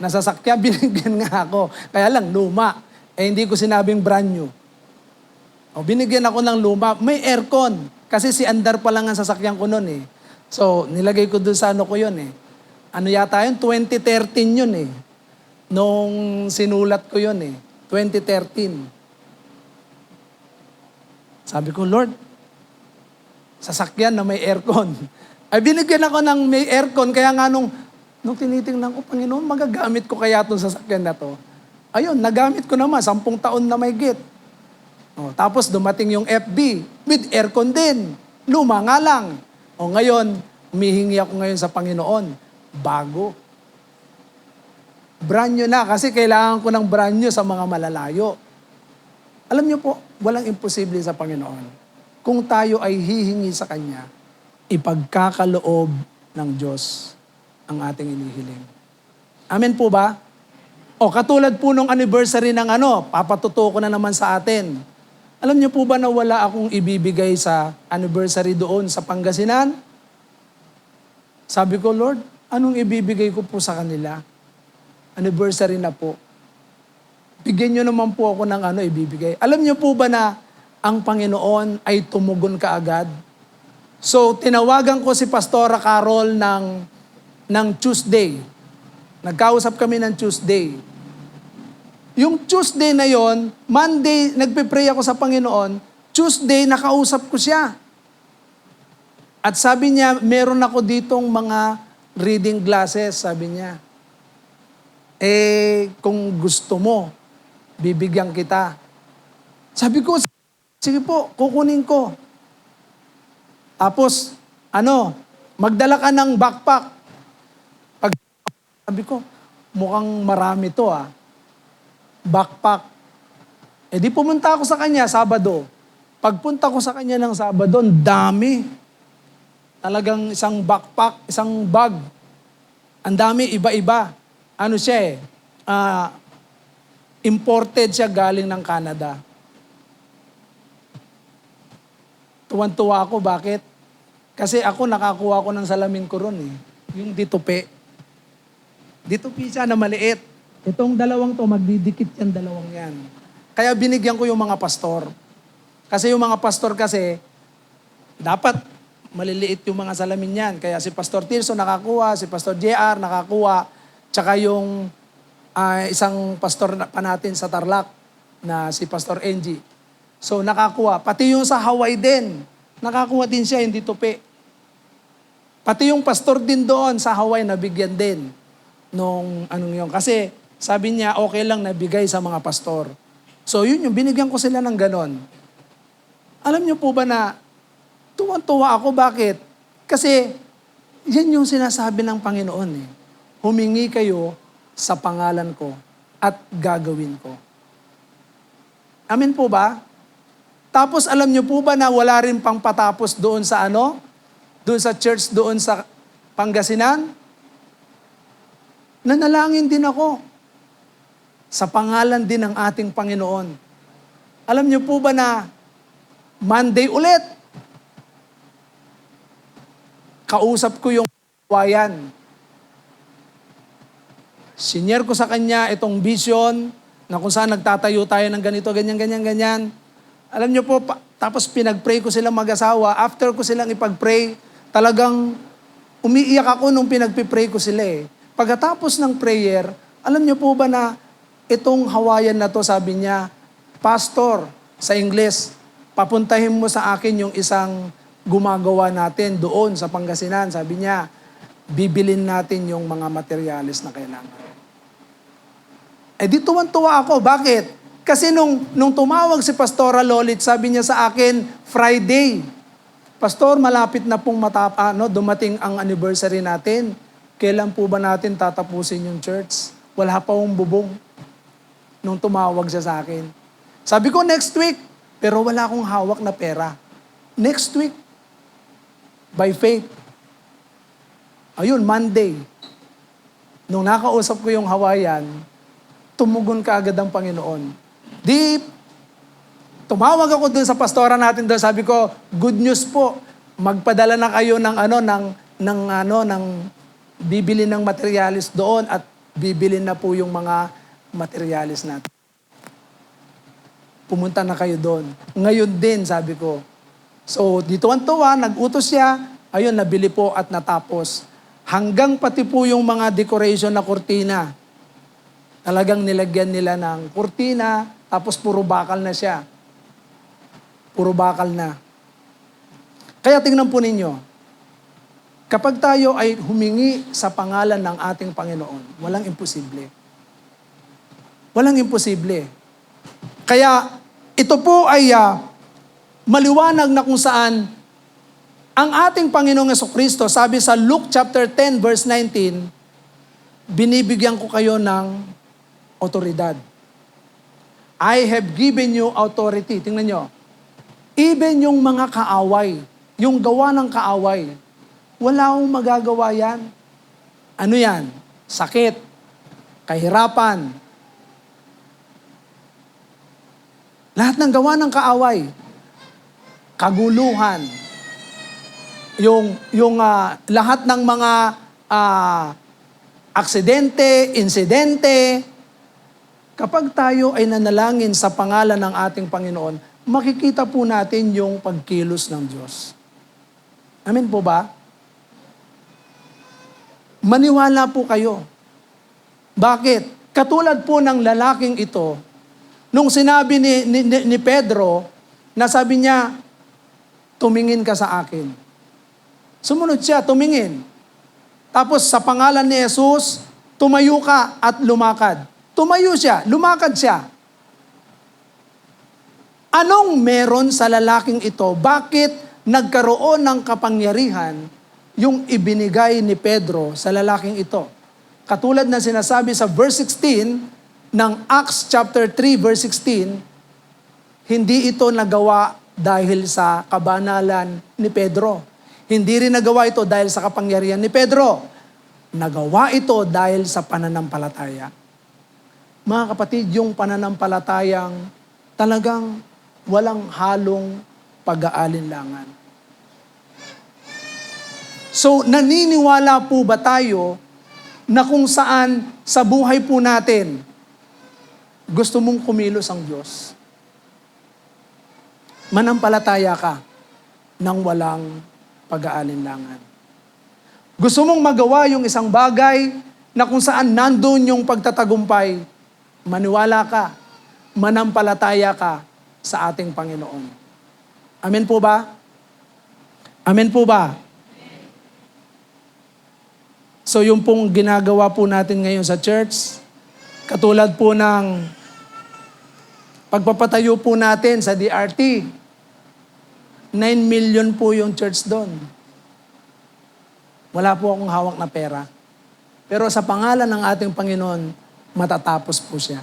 C: Nasasakyan, binigyan nga ako. Kaya lang, luma. Hindi ko sinabing brand new. Binigyan ako ng luma. May aircon. Kasi si Andar pa lang ang sasakyan ko noon eh. So, nilagay ko dun sa ko yun eh. Ano yata yun? 2013 yun eh. Nung sinulat ko yun eh. 2013. Sabi ko, Lord, sasakyan na may aircon. Ay binigyan ako ng may aircon, kaya nga nung tinitingnan ko, Panginoon, magagamit ko kaya itong sasakyan na to. Ayun, nagamit ko naman, 10 taon na may git. Tapos dumating yung FB, with aircon din. Luma nga lang. Ngayon, humihingi ako ngayon sa Panginoon. Bago. Brand new na, kasi kailangan ko ng brand new sa mga malalayo. Alam niyo po, walang imposible sa Panginoon. Kung tayo ay hihingi sa Kanya, ipagkakaloob ng Diyos ang ating inihiling. Amen po ba? Katulad po nung anniversary ng papatuto ko na naman sa atin. Alam niyo po ba na wala akong ibibigay sa anniversary doon sa Pangasinan? Sabi ko, Lord, anong ibibigay ko po sa kanila? Anniversary na po. Bigyan niyo naman po ako ng ibibigay. Alam niyo po ba na ang Panginoon ay tumugon kaagad? So, tinawagan ko si Pastora Carol ng Tuesday. Nagkausap kami ng Tuesday. Yung Tuesday na yon, Monday, nagpe-pray ako sa Panginoon. Tuesday, nakausap ko siya. At sabi niya, meron ako ditong mga reading glasses, sabi niya. Kung gusto mo, bibigyan kita. Sabi ko, sige po, kukunin ko. Tapos, magdala ka ng backpack. Sabi ko, mukhang marami to Backpack. Di pumunta ako sa kanya, Sabado. Pagpunta ko sa kanya ng Sabado, ang dami. Talagang isang backpack, isang bag. Ang dami, iba-iba. Siya imported siya galing ng Canada. Tuwan-tuwa ako, bakit? Kasi ako, nakakuha ko ng salamin ko ron Yung ditupi. Ditupi siya na maliit. Itong dalawang to, magdidikit yan dalawang yan. Kaya binigyan ko yung mga pastor. Kasi yung mga pastor kasi, dapat maliliit yung mga salamin yan. Kaya si Pastor Tirso nakakuha, si Pastor JR nakakuha, tsaka yung isang pastor pa natin sa Tarlac na si Pastor NG. So nakakuha. Pati yung sa Hawaii din, nakakuha din siya, hindi tupi. Pati yung pastor din doon sa Hawaii, nabigyan din nung yun. Kasi sabi niya, okay lang nabigay sa mga pastor. So yun yung binigyan ko sila ng ganon. Alam niyo po ba na tuwan-tuwa ako, bakit? Kasi yan yung sinasabi ng Panginoon Humingi kayo sa pangalan ko at gagawin ko. Amen po ba? Tapos alam niyo po ba na wala rin pang patapos doon sa Doon sa church, doon sa Pangasinan? Nanalangin din ako sa pangalan din ng ating Panginoon. Alam niyo po ba na Monday ulit, kausap ko yung kawayan. Senior ko sa kanya itong vision na kung saan nagtatayo tayo ng ganito, ganyan. Alam niyo po, tapos pinag-pray ko silang mag-asawa. After ko silang ipag-pray, talagang umiiyak ako nung pinag-pray ko sila Pagkatapos ng prayer, alam niyo po ba na itong Hawaiian na to, sabi niya, Pastor, sa Ingles, papuntahin mo sa akin yung isang gumagawa natin doon sa Pangasinan. Sabi niya, bibilin natin yung mga materyales na kailangan. Di tuwan-tuwa ako. Bakit? Kasi nung tumawag si Pastora Lolit, sabi niya sa akin, Friday, Pastor, malapit na pong dumating ang anniversary natin. kailan po ba natin tatapusin yung church? Wala pa akong bubong nung tumawag siya sa akin. Sabi ko, next week. Pero wala akong hawak na pera. Next week. By faith. Ayun, Monday. Nung nakausap ko yung Hawaiian, tumugon ka agad ang Panginoon. Tumawag ako dun sa pastora natin doon. Sabi ko, good news po. Magpadala na kayo ng bibili ng materialis doon at bibili na po yung mga materialis natin. Pumunta na kayo doon. Ngayon din, sabi ko. So, dito ang tuwa, nag-utos siya. Ayun, nabili po at natapos. Hanggang pati po yung mga decoration na kurtina. Talagang nilagyan nila ng kurtina, tapos puro bakal na siya. Puro bakal na. Kaya tingnan po ninyo, kapag tayo ay humingi sa pangalan ng ating Panginoon, walang imposible. Walang imposible. Kaya ito po ay maliwanag na kung saan ang ating Panginoong Jesucristo, sabi sa Luke chapter 10 verse 19, binibigyan ko kayo ng otoridad. I have given you authority. Tingnan nyo. Even yung mga kaaway, yung gawa ng kaaway, wala akong magagawa yan. Ano yan? Sakit, kahirapan. Lahat ng gawa ng kaaway, kaguluhan, yung lahat ng mga aksidente, insidente, kapag tayo ay nanalangin sa pangalan ng ating Panginoon, makikita po natin yung pagkilos ng Diyos. Amen po ba? Maniwala po kayo. Bakit? Katulad po ng lalaking ito, nung sinabi ni Pedro, na sabi niya, tumingin ka sa akin. Sumunod siya, tumingin. Tapos sa pangalan ni Jesus, tumayo ka at lumakad. Tumayo siya, lumakad siya. Anong meron sa lalaking ito? Bakit nagkaroon ng kapangyarihan yung ibinigay ni Pedro sa lalaking ito? Katulad na sinasabi sa verse 16 ng Acts chapter 3 verse 16, hindi ito nagawa dahil sa kabanalan ni Pedro. Hindi rin nagawa ito dahil sa kapangyarihan ni Pedro. Nagawa ito dahil sa pananampalataya. Mga kapatid, yung pananampalatayang talagang walang halong pag-aalinlangan. So, naniniwala po ba tayo na kung saan sa buhay po natin, gusto mong kumilos ang Diyos? Manampalataya ka nang walang pag-aalinlangan. Gusto mong magawa yung isang bagay na kung saan nandun yung pagtatagumpay, maniwala ka, manampalataya ka sa ating Panginoon. Amen po ba? Amen po ba? So yung pong ginagawa po natin ngayon sa church, katulad po ng pagpapatayo po natin sa DRT, 9 million po yung church doon. Wala po akong hawak na pera. Pero sa pangalan ng ating Panginoon, matatapos po siya.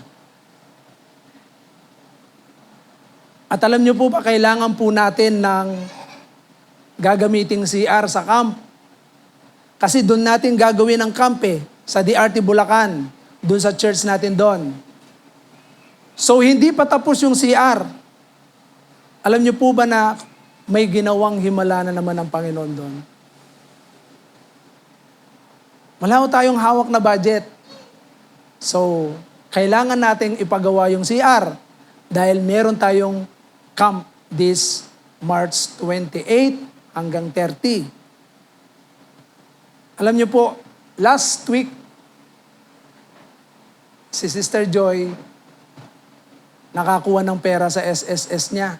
C: At alam niyo po ba, kailangan po natin ng gagamiting CR sa camp. Kasi doon natin gagawin ang camp sa DRT Bulacan, doon sa church natin doon. So hindi pa tapos yung CR. Alam niyo po ba na may ginawang himala na naman ang Panginoon doon? Wala ko tayong hawak na budget. So, kailangan nating ipagawa yung CR dahil meron tayong camp this March 28 hanggang 30. Alam niyo po, last week, si Sister Joy nakakuha ng pera sa SSS niya.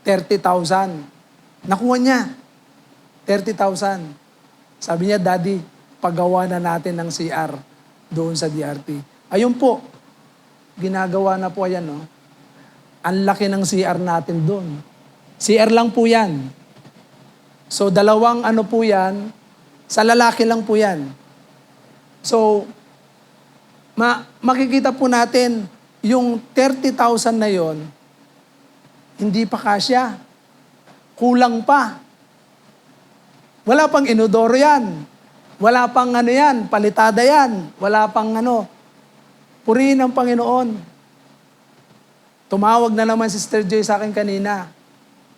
C: 30,000. Nakuha niya. 30,000. Sabi niya, Daddy, paggawa na natin ng CR doon sa DRT. Ayun po, ginagawa na po yan, no? Ang laki ng CR natin doon. CR lang po yan. So, dalawang ano po yan, sa lalaki lang po yan. So, makikita po natin, yung 30,000 na yon, hindi pa kasya. Kulang pa. Wala pang inodoro yan. Wala pang yan, palitada yan. Wala pang Purihin ang Panginoon. Tumawag na naman si Sister Joy sa akin kanina.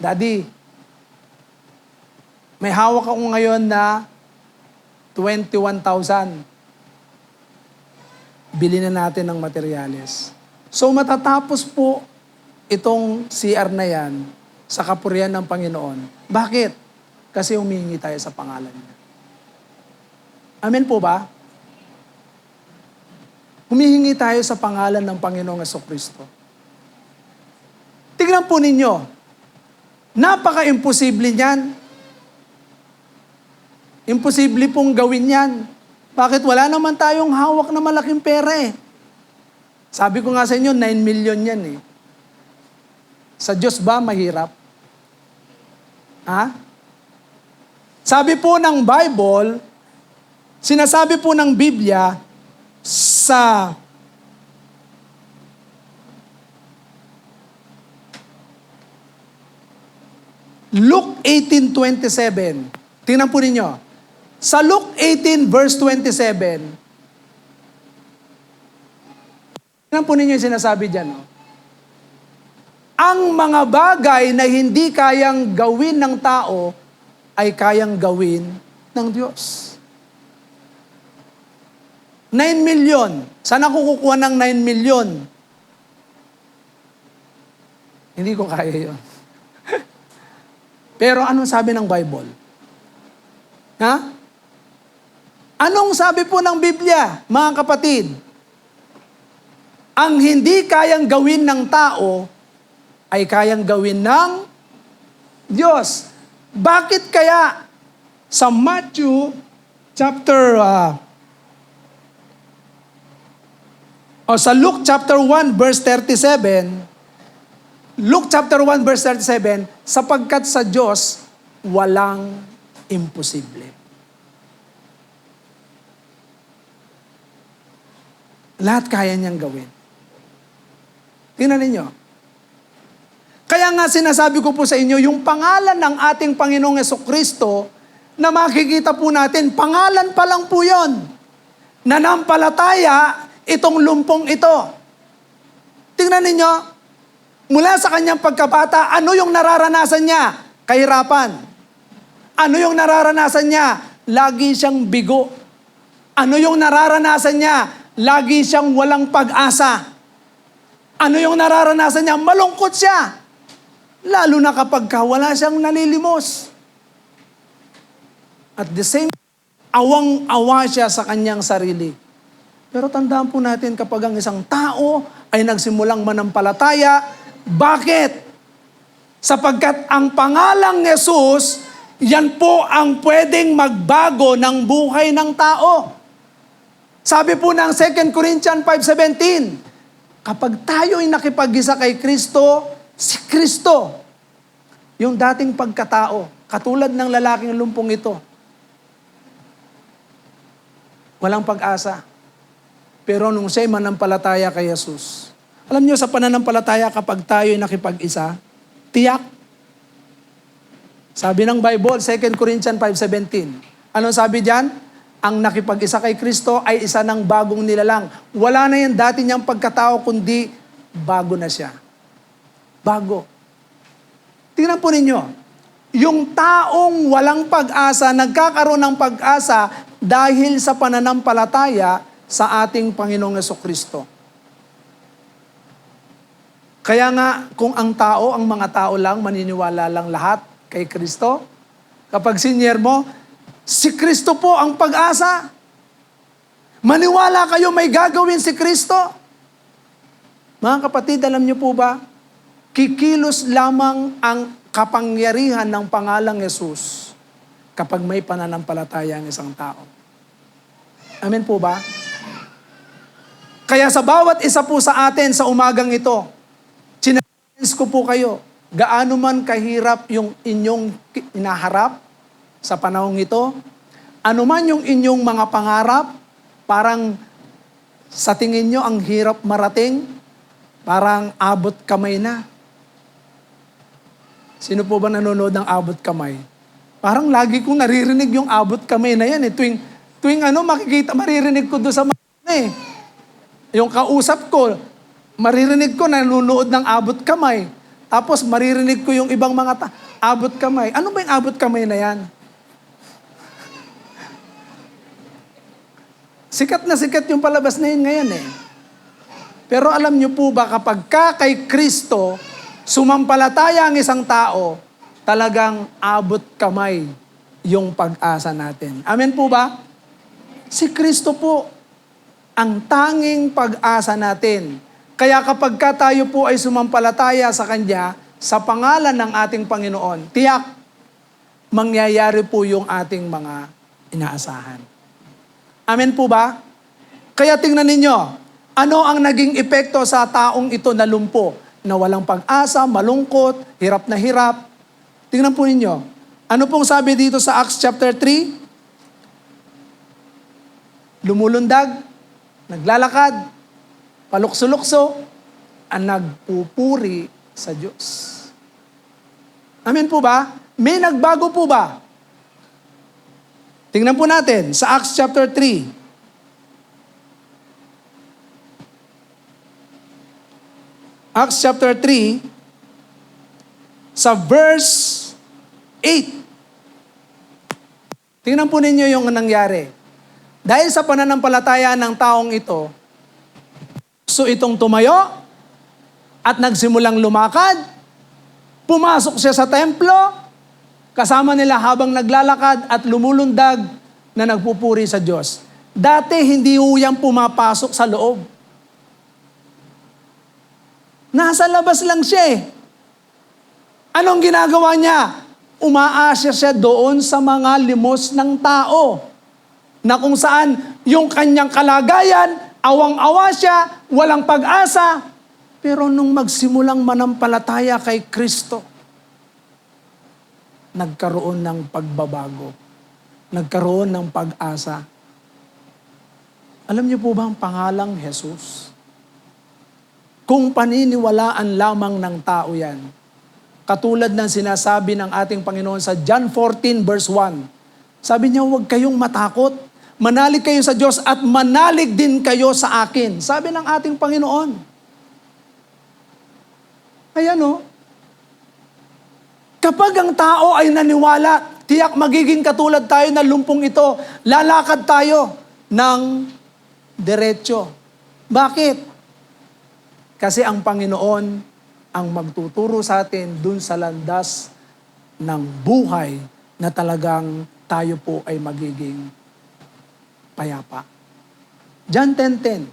C: Daddy, may hawak ako ngayon na 21,000. Bili na natin ng materyales. So matatapos po itong CR na yan sa kapurihan ng Panginoon. Bakit? Kasi humingi tayo sa pangalan niya. Amen po ba? Humihingi tayo sa pangalan ng Panginoong Jesucristo. Tignan po ninyo, napaka-imposible niyan. Imposible pong gawin yan. Bakit? Wala naman tayong hawak na malaking pera eh. Sabi ko nga sa inyo, 9 million yan eh. Sa Diyos ba mahirap? Ha? Sabi po ng Bible, sinasabi po ng Biblia sa Luke 18:27. Tingnan po ninyo. Sa Luke 18 verse 27, tingnan po ninyo yung sinasabi dyan. No? Ang mga bagay na hindi kayang gawin ng tao ay kayang gawin ng Diyos. 9 million. Saan ako kukuha ng 9 million? Hindi ko kaya yun. Pero anong sabi ng Bible? Ha? Anong sabi po ng Biblia, mga kapatid? Ang hindi kayang gawin ng tao ay kayang gawin ng Diyos. Bakit kaya sa Matthew chapter sa Luke chapter 1 verse 37, Luke chapter 1 verse 37, sapagkat sa Diyos walang imposible. Lahat kaya niyang gawin. Tingnan ninyo. Kaya nga sinasabi ko po sa inyo, yung pangalan ng ating Panginoong Jesucristo na makikita po natin, pangalan pa lang po yun. Nanampalataya itong lumpong ito. Tingnan ninyo, mula sa kanyang pagkabata, ano yung nararanasan niya? Kahirapan. Ano yung nararanasan niya? Lagi siyang bigo. Ano yung nararanasan niya? Lagi siyang walang pag-asa. Ano yung nararanasan niya? Malungkot siya. Lalo na kapag wala siyang nalilimos. At the same time, awang-awa siya sa kanyang sarili. Pero tandaan po natin kapag ang isang tao ay nagsimulang manampalataya, bakit? Sapagkat ang pangalang Jesus, yan po ang pwedeng magbago ng buhay ng tao. Sabi po ng 2 Corinthians 5:17, kapag tayo'y nakipag-isa kay Kristo, si Kristo, yung dating pagkatao, katulad ng lalaking lumpong ito, walang pag-asa. Pero nung siya'y manampalataya kay Jesus, alam niyo sa pananampalataya kapag tayo'y nakipag-isa, tiyak. Sabi ng Bible, 2 Corinthians 5:17, anong sabi diyan? Ang nakipag-isa kay Kristo ay isa ng bagong nilalang. Wala na yan dati niyang pagkatao, kundi bago na siya. Bago. Tingnan po ninyo, yung taong walang pag-asa, nagkakaroon ng pag-asa dahil sa pananampalataya sa ating Panginoong Jesucristo. Kaya nga, kung ang mga tao lang, maniniwala lang lahat kay Kristo, kapag sinyer mo, si Kristo po ang pag-asa. Maniwala kayo may gagawin si Kristo. Mga kapatid, alam niyo po ba, kikilos lamang ang kapangyarihan ng pangalang Jesus kapag may pananampalataya ang isang tao. Amen po ba? Kaya sa bawat isa po sa atin sa umagang ito, challenge ko po kayo, gaano man kahirap yung inyong inaharap sa panahong ito, ano man yung inyong mga pangarap, parang sa tingin nyo ang hirap marating, parang abot kamay na. Sino po ba nanonood ng abot kamay? Parang lagi kong naririnig yung abot kamay na yan eh. Tuwing maririnig ko doon sa yung kausap ko, maririnig ko nanonood ng abot kamay. Tapos maririnig ko yung ibang mga abot kamay. Ano ba yung abot kamay na yan? Sikat na sikat yung palabas na yun ngayon eh. Pero alam nyo po ba, kapag kay Kristo, sumampalataya ang isang tao, talagang abot kamay yung pag-asa natin. Amen po ba? Si Kristo po ang tanging pag-asa natin. Kaya kapag tayo po ay sumampalataya sa Kanya, sa pangalan ng ating Panginoon, tiyak, mangyayari po yung ating mga inaasahan. Amen po ba? Kaya tingnan ninyo, ano ang naging epekto sa taong ito na lumpo, na walang pag-asa, malungkot, hirap na hirap? Tingnan po ninyo, ano pong sabi dito sa Acts chapter 3? Lumulundag, naglalakad, palukso-lukso, ang nagpupuri sa Diyos. Amen po ba? May nagbago po ba? Tingnan po natin sa Acts chapter 3. Acts chapter 3, sa verse 8. Tingnan po ninyo yung nangyari. Dahil sa pananampalataya ng taong ito, so itong tumayo at nagsimulang lumakad, pumasok siya sa templo, kasama nila habang naglalakad at lumulundag na nagpupuri sa Diyos. Dati hindi uyang pumapasok sa loob. Nasa labas lang siya eh. Anong ginagawa niya? Umaasya siya doon sa mga limos ng tao na kung saan yung kanyang kalagayan, awang-awa siya, walang pag-asa. Pero nung magsimulang manampalataya kay Kristo, nagkaroon ng pagbabago. Nagkaroon ng pag-asa. Alam niyo po ba ang pangalang Jesus? Kung paniniwalaan lamang ng tao yan, katulad ng sinasabi ng ating Panginoon sa John 14 verse 1, sabi niya, huwag kayong matakot. Manalig kayo sa Diyos at manalig din kayo sa akin. Sabi ng ating Panginoon. Ayan o. Kapag ang tao ay naniwala, tiyak magiging katulad tayo na lumpong ito, lalakad tayo ng diretso. Bakit? Kasi ang Panginoon ang magtuturo sa atin dun sa landas ng buhay na talagang tayo po ay magiging payapa. John 10:10.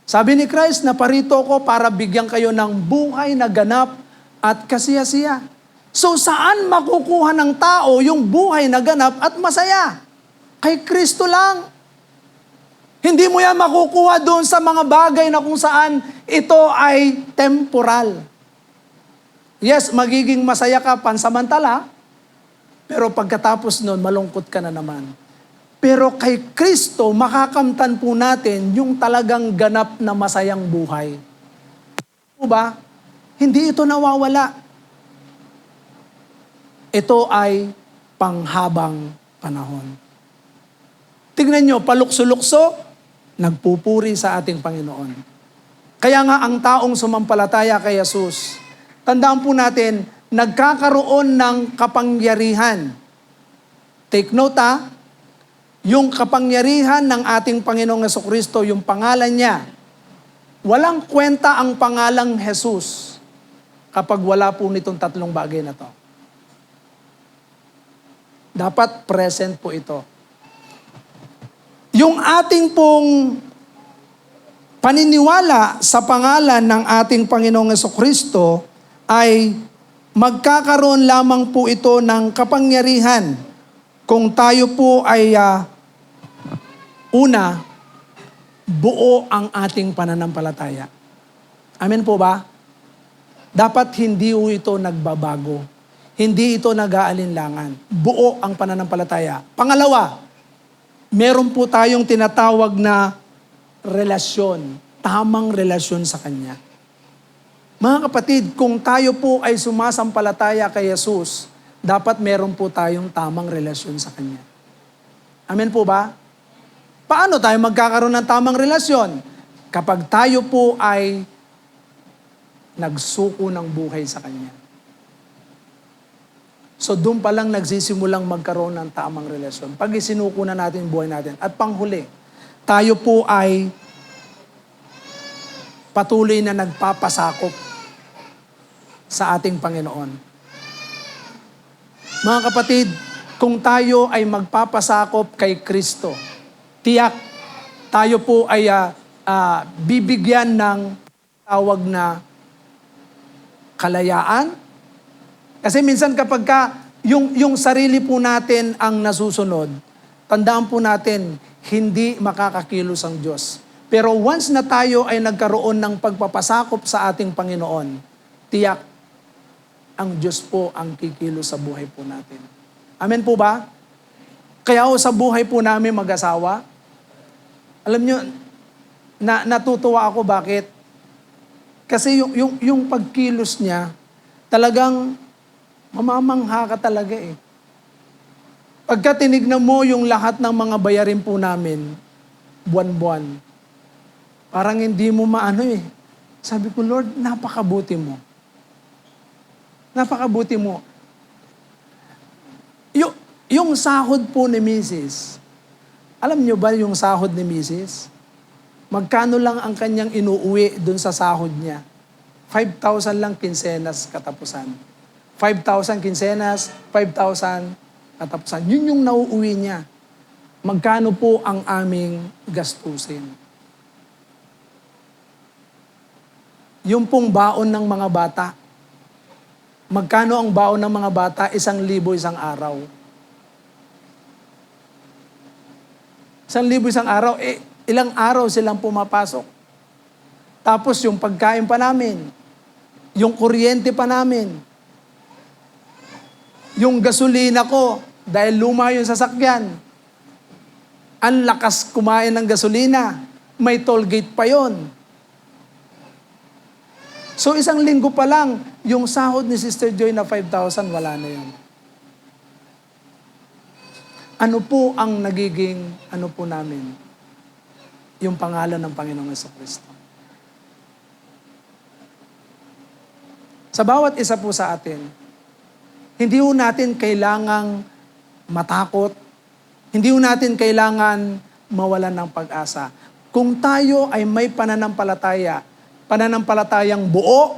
C: Sabi ni Christ, naparito ko para bigyan kayo ng buhay na ganap at kasiya-siya. So saan makukuha ng tao yung buhay na ganap at masaya? Kay Kristo lang. Hindi mo yan makukuha doon sa mga bagay na kung saan ito ay temporal. Yes, magiging masaya ka pansamantala, pero pagkatapos nun, malungkot ka na naman. Pero kay Kristo, makakamtan po natin yung talagang ganap na masayang buhay. O ba? Hindi ito nawawala. Ito ay panghabang panahon. Tignan nyo, palukso-lukso, nagpupuri sa ating Panginoon. Kaya nga ang taong sumampalataya kay Jesus, tandaan po natin, nagkakaroon ng kapangyarihan. Take note yung kapangyarihan ng ating Panginoong Jesucristo, yung pangalan niya, walang kwenta ang pangalang Jesus kapag wala po nitong tatlong bagay na to. Dapat present po ito. Yung ating pong paniniwala sa pangalan ng ating Panginoong Jesucristo ay magkakaroon lamang po ito ng kapangyarihan kung tayo po ay una, buo ang ating pananampalataya. Amen po ba? Dapat hindi po ito nagbabago. Hindi ito nag-aalinlangan. Buo ang pananampalataya. Pangalawa, meron po tayong tinatawag na relasyon, tamang relasyon sa Kanya. Mga kapatid, kung tayo po ay sumasampalataya kay Jesus, dapat meron po tayong tamang relasyon sa Kanya. Amen po ba? Paano tayo magkakaroon ng tamang relasyon? Kapag tayo po ay nagsuko ng buhay sa Kanya. So doon pa lang nagsisimulang magkaroon ng tamang relasyon. Pag isinuko na natin yung buhay natin. At panghuli, tayo po ay patuloy na nagpapasakop sa ating Panginoon. Mga kapatid, kung tayo ay magpapasakop kay Kristo, tiyak tayo po ay bibigyan ng tawag na kalayaan. Kasi minsan kapag yung sarili po natin ang nasusunod, tandaan po natin, hindi makakakilos ang Diyos. Pero once na tayo ay nagkaroon ng pagpapasakop sa ating Panginoon, tiyak, ang Diyos po ang kikilos sa buhay po natin. Amen po ba? Kaya sa buhay po namin mag-asawa, alam nyo, natutuwa ako bakit? Kasi yung pagkilos niya, talagang mamamangha ka talaga eh. Pagka tinignan mo yung lahat ng mga bayarin po namin, buwan-buwan, parang hindi mo maano eh. Sabi ko, Lord, napakabuti mo. Napakabuti mo. Yung sahod po ni Mrs., alam nyo ba yung sahod ni Mrs.? Magkano lang ang kanyang inuuwi dun sa sahod niya? 5,000 lang kinsenas katapusan. 5,000 kinsenas, 5,000 katapusan. Yun yung nauuwi niya. Magkano po ang aming gastusin? Yung pong baon ng mga bata. Magkano ang baon ng mga bata? 1,000 isang araw. 1,000 isang araw, ilang araw silang pumapasok. Tapos yung pagkain pa namin, yung kuryente pa namin, yung gasolina ko, dahil luma yung sasakyan, ang lakas kumain ng gasolina, may toll gate pa yon. So 1 linggo pa lang, yung sahod ni Sister Joy na 5,000, wala na yun. Ano po ang nagiging, ano po namin? Yung pangalan ng Panginoong Jesucristo. Sa bawat isa po sa atin, hindi po natin kailangang matakot, hindi po natin kailangan mawalan ng pag-asa. Kung tayo ay may pananampalatayang buo,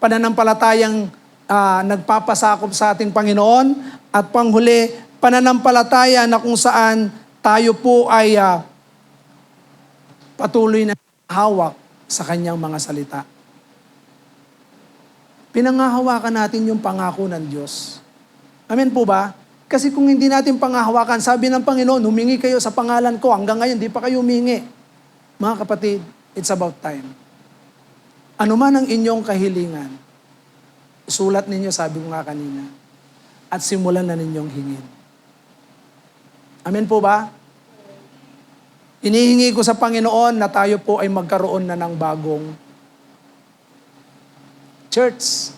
C: pananampalatayang nagpapasakop sa ating Panginoon, at panghuli, pananampalataya na kung saan tayo po ay patuloy na hawak sa Kanyang mga salita. Pinangahawakan natin yung pangako ng Diyos. Amen po ba? Kasi kung hindi natin pangahawakan, sabi ng Panginoon, humingi kayo sa pangalan ko. Hanggang ngayon, di pa kayo humingi. Mga kapatid, it's about time. Ano man ang inyong kahilingan, isulat ninyo, sabi ko nga kanina, at simulan na ninyong hingin. Amen po ba? Inihingi ko sa Panginoon na tayo po ay magkaroon na ng bagong church.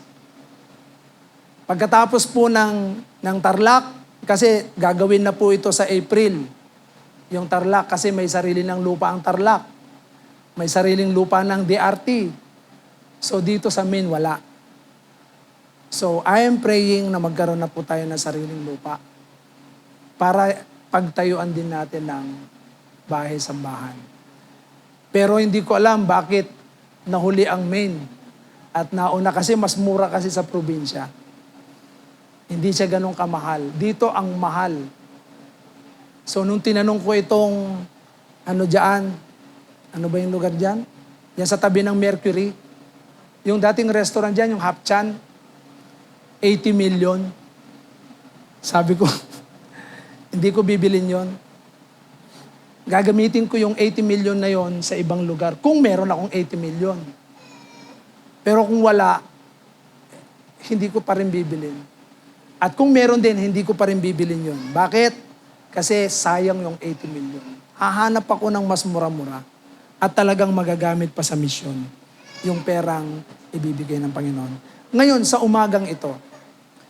C: Pagkatapos po ng Tarlac, kasi gagawin na po ito sa April, yung Tarlac, kasi may sarili ng lupa ang Tarlac. May sariling lupa ng DRT. So dito sa Maine, wala. So I am praying na magkaroon na po tayo ng sariling lupa para pagtayuan din natin ng bahay-sambahan. Pero hindi ko alam bakit nahuli ang Maine. At nauna kasi mas mura kasi sa probinsya. Hindi siya ganun kamahal. Dito ang mahal. So nung tinanong ko itong ano ba yung lugar dyan? Yan sa tabi ng Mercury. Yung dating restaurant dyan, yung Hapchan, 80 million. Sabi ko, hindi ko bibilin yon. Gagamitin ko yung 80 million na yon sa ibang lugar. Kung meron akong 80 million. Pero kung wala, hindi ko pa rin bibilin. At kung meron din, hindi ko pa rin bibilin yon. Bakit? Kasi sayang yung 80 million. Hahanap ako ng mas mura-mura at talagang magagamit pa sa misyon yung perang ibibigay ng Panginoon. Ngayon, sa umagang ito,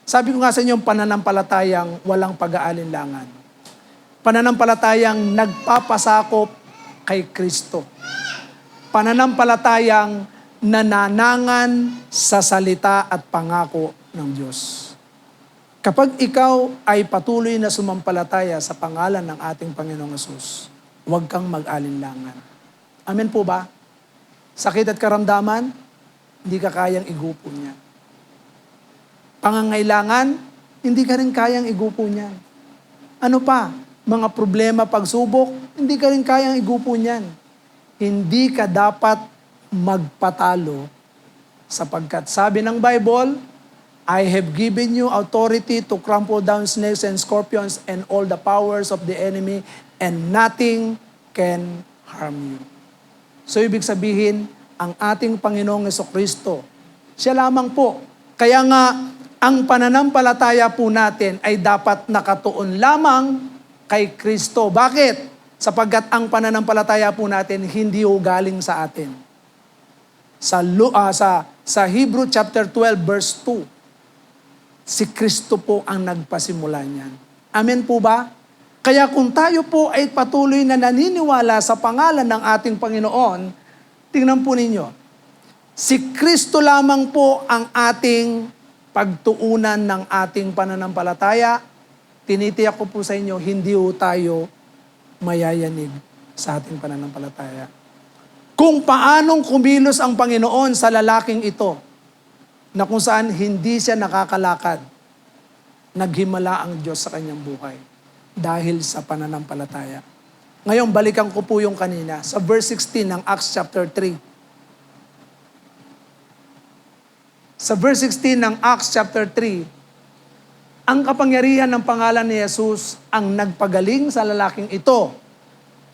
C: sabi ko nga sa inyo, pananampalatayang walang pag-aalinlangan. Pananampalatayang nagpapasakop kay Kristo. Pananampalatayang nananangan sa salita at pangako ng Diyos. Kapag ikaw ay patuloy na sumampalataya sa pangalan ng ating Panginoong Hesus, huwag kang mag-alinlangan. Amen po ba? Sakit at karamdaman, hindi ka kayang igupo niya. Pangangailangan, hindi ka rin kayang igupo niyan. Ano pa? Mga problema, pagsubok, hindi ka rin kayang igupo niyan. Hindi ka dapat magpatalo sapagkat sabi ng Bible, I have given you authority to trample down snakes and scorpions and all the powers of the enemy and nothing can harm you. So ibig sabihin, ang ating Panginoong Jesucristo, siya lamang po. Kaya nga, ang pananampalataya po natin ay dapat nakatuon lamang kay Kristo. Bakit? Sapagkat ang pananampalataya po natin hindi galing sa atin. Sa Hebrew chapter 12 verse 2, si Kristo po ang nagpasimula niyan. Amen po ba? Kaya kung tayo po ay patuloy na naniniwala sa pangalan ng ating Panginoon, tingnan po ninyo, si Kristo lamang po ang ating pagtuunan ng ating pananampalataya. Tinitiyak ko po sa inyo, hindi po tayo mayayanig sa ating pananampalataya. Kung paanong kumilos ang Panginoon sa lalaking ito, na kung saan hindi siya nakakalakad, naghimala ang Diyos sa kanyang buhay dahil sa pananampalataya. Ngayon, balikan ko po yung kanina sa verse 16 ng Acts chapter 3. Sa verse 16 ng Acts chapter 3, ang kapangyarihan ng pangalan ni Jesus ang nagpagaling sa lalaking ito.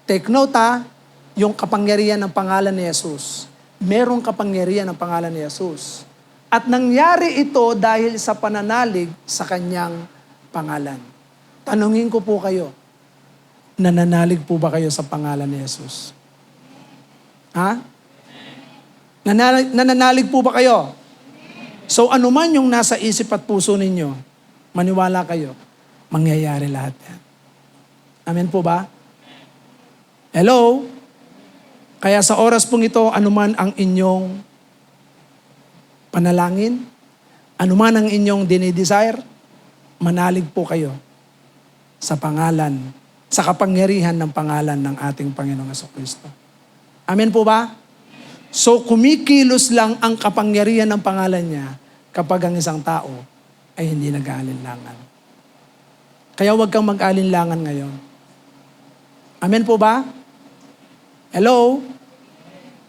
C: Take note yung kapangyarihan ng pangalan ni Jesus. Merong kapangyarihan ng pangalan ni Jesus. At nangyari ito dahil sa pananalig sa kanyang pangalan. Tanungin ko po kayo, nananalig po ba kayo sa pangalan ni Jesus? Ha? Nananalig po ba kayo? So anuman yung nasa isip at puso ninyo, maniwala kayo, mangyayari lahat yan. Amen po ba? Hello? Kaya sa oras pong ito, anuman ang inyong panalangin, anuman ang inyong dinidesire, manalig po kayo sa pangalan, sa kapangyarihan ng pangalan ng ating Panginoong Jesucristo. Amen po ba? So kumikilos lang ang kapangyarihan ng pangalan niya kapag ang isang tao ay hindi nag-aalinlangan. Kaya huwag kang mag-aalinlangan ngayon. Amen po ba? Hello?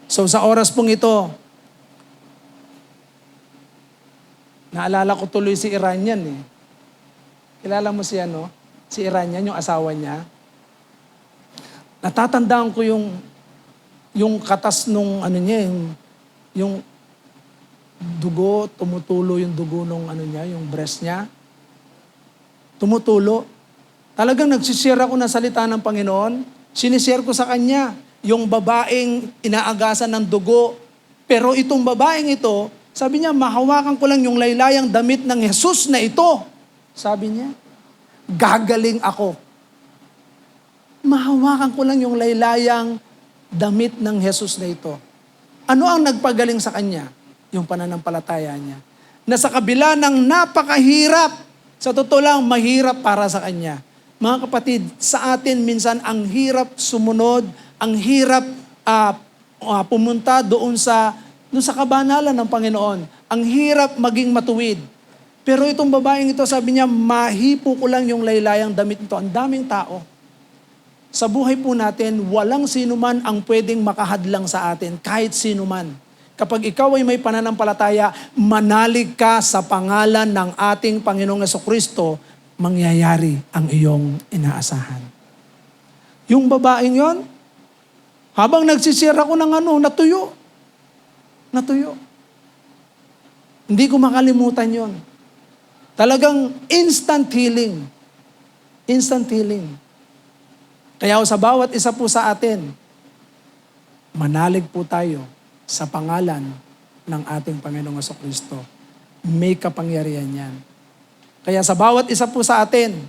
C: So sa oras pong ito, naalala ko tuloy si Iranian eh. Kilala mo siya, no? Si Iranian, yung asawa niya. Natatandaan ko yung katas nung ano niya, yung dugo, tumutulo yung dugo nung ano niya, yung breast niya. Tumutulo. Talagang nagsishare ako ng salita ng Panginoon. Sinishare ko sa kanya yung babaeng inaagasan ng dugo. Pero itong babaeng ito, sabi niya, mahawakan ko lang yung laylayang damit ng Jesus na ito. Sabi niya, gagaling ako. Mahawakan ko lang yung laylayang damit ng Jesus na ito. Ano ang nagpagaling sa kanya? Yung pananampalataya niya. Na sa kabila ng napakahirap, sa totoo lang, mahirap para sa kanya. Mga kapatid, sa atin minsan ang hirap sumunod, ang hirap pumunta doon sa kabanalan ng Panginoon. Ang hirap maging matuwid. Pero itong babaeng ito, sabi niya, mahipo ko lang yung laylayang damit nito. Ang daming tao. Sa buhay po natin, walang sinuman ang pwedeng makahadlang sa atin, kahit sinuman. Kapag ikaw ay may pananampalataya, manalig ka sa pangalan ng ating Panginoong Jesucristo, mangyayari ang iyong inaasahan. Yung babaeng yon, habang nagsisira ko ng natuyo. Natuyo. Hindi ko makalimutan yon. Talagang instant healing. Instant healing. Kaya sa bawat isa po sa atin, manalig po tayo sa pangalan ng ating Panginoong Jesucristo. May kapangyarihan yan. Kaya sa bawat isa po sa atin,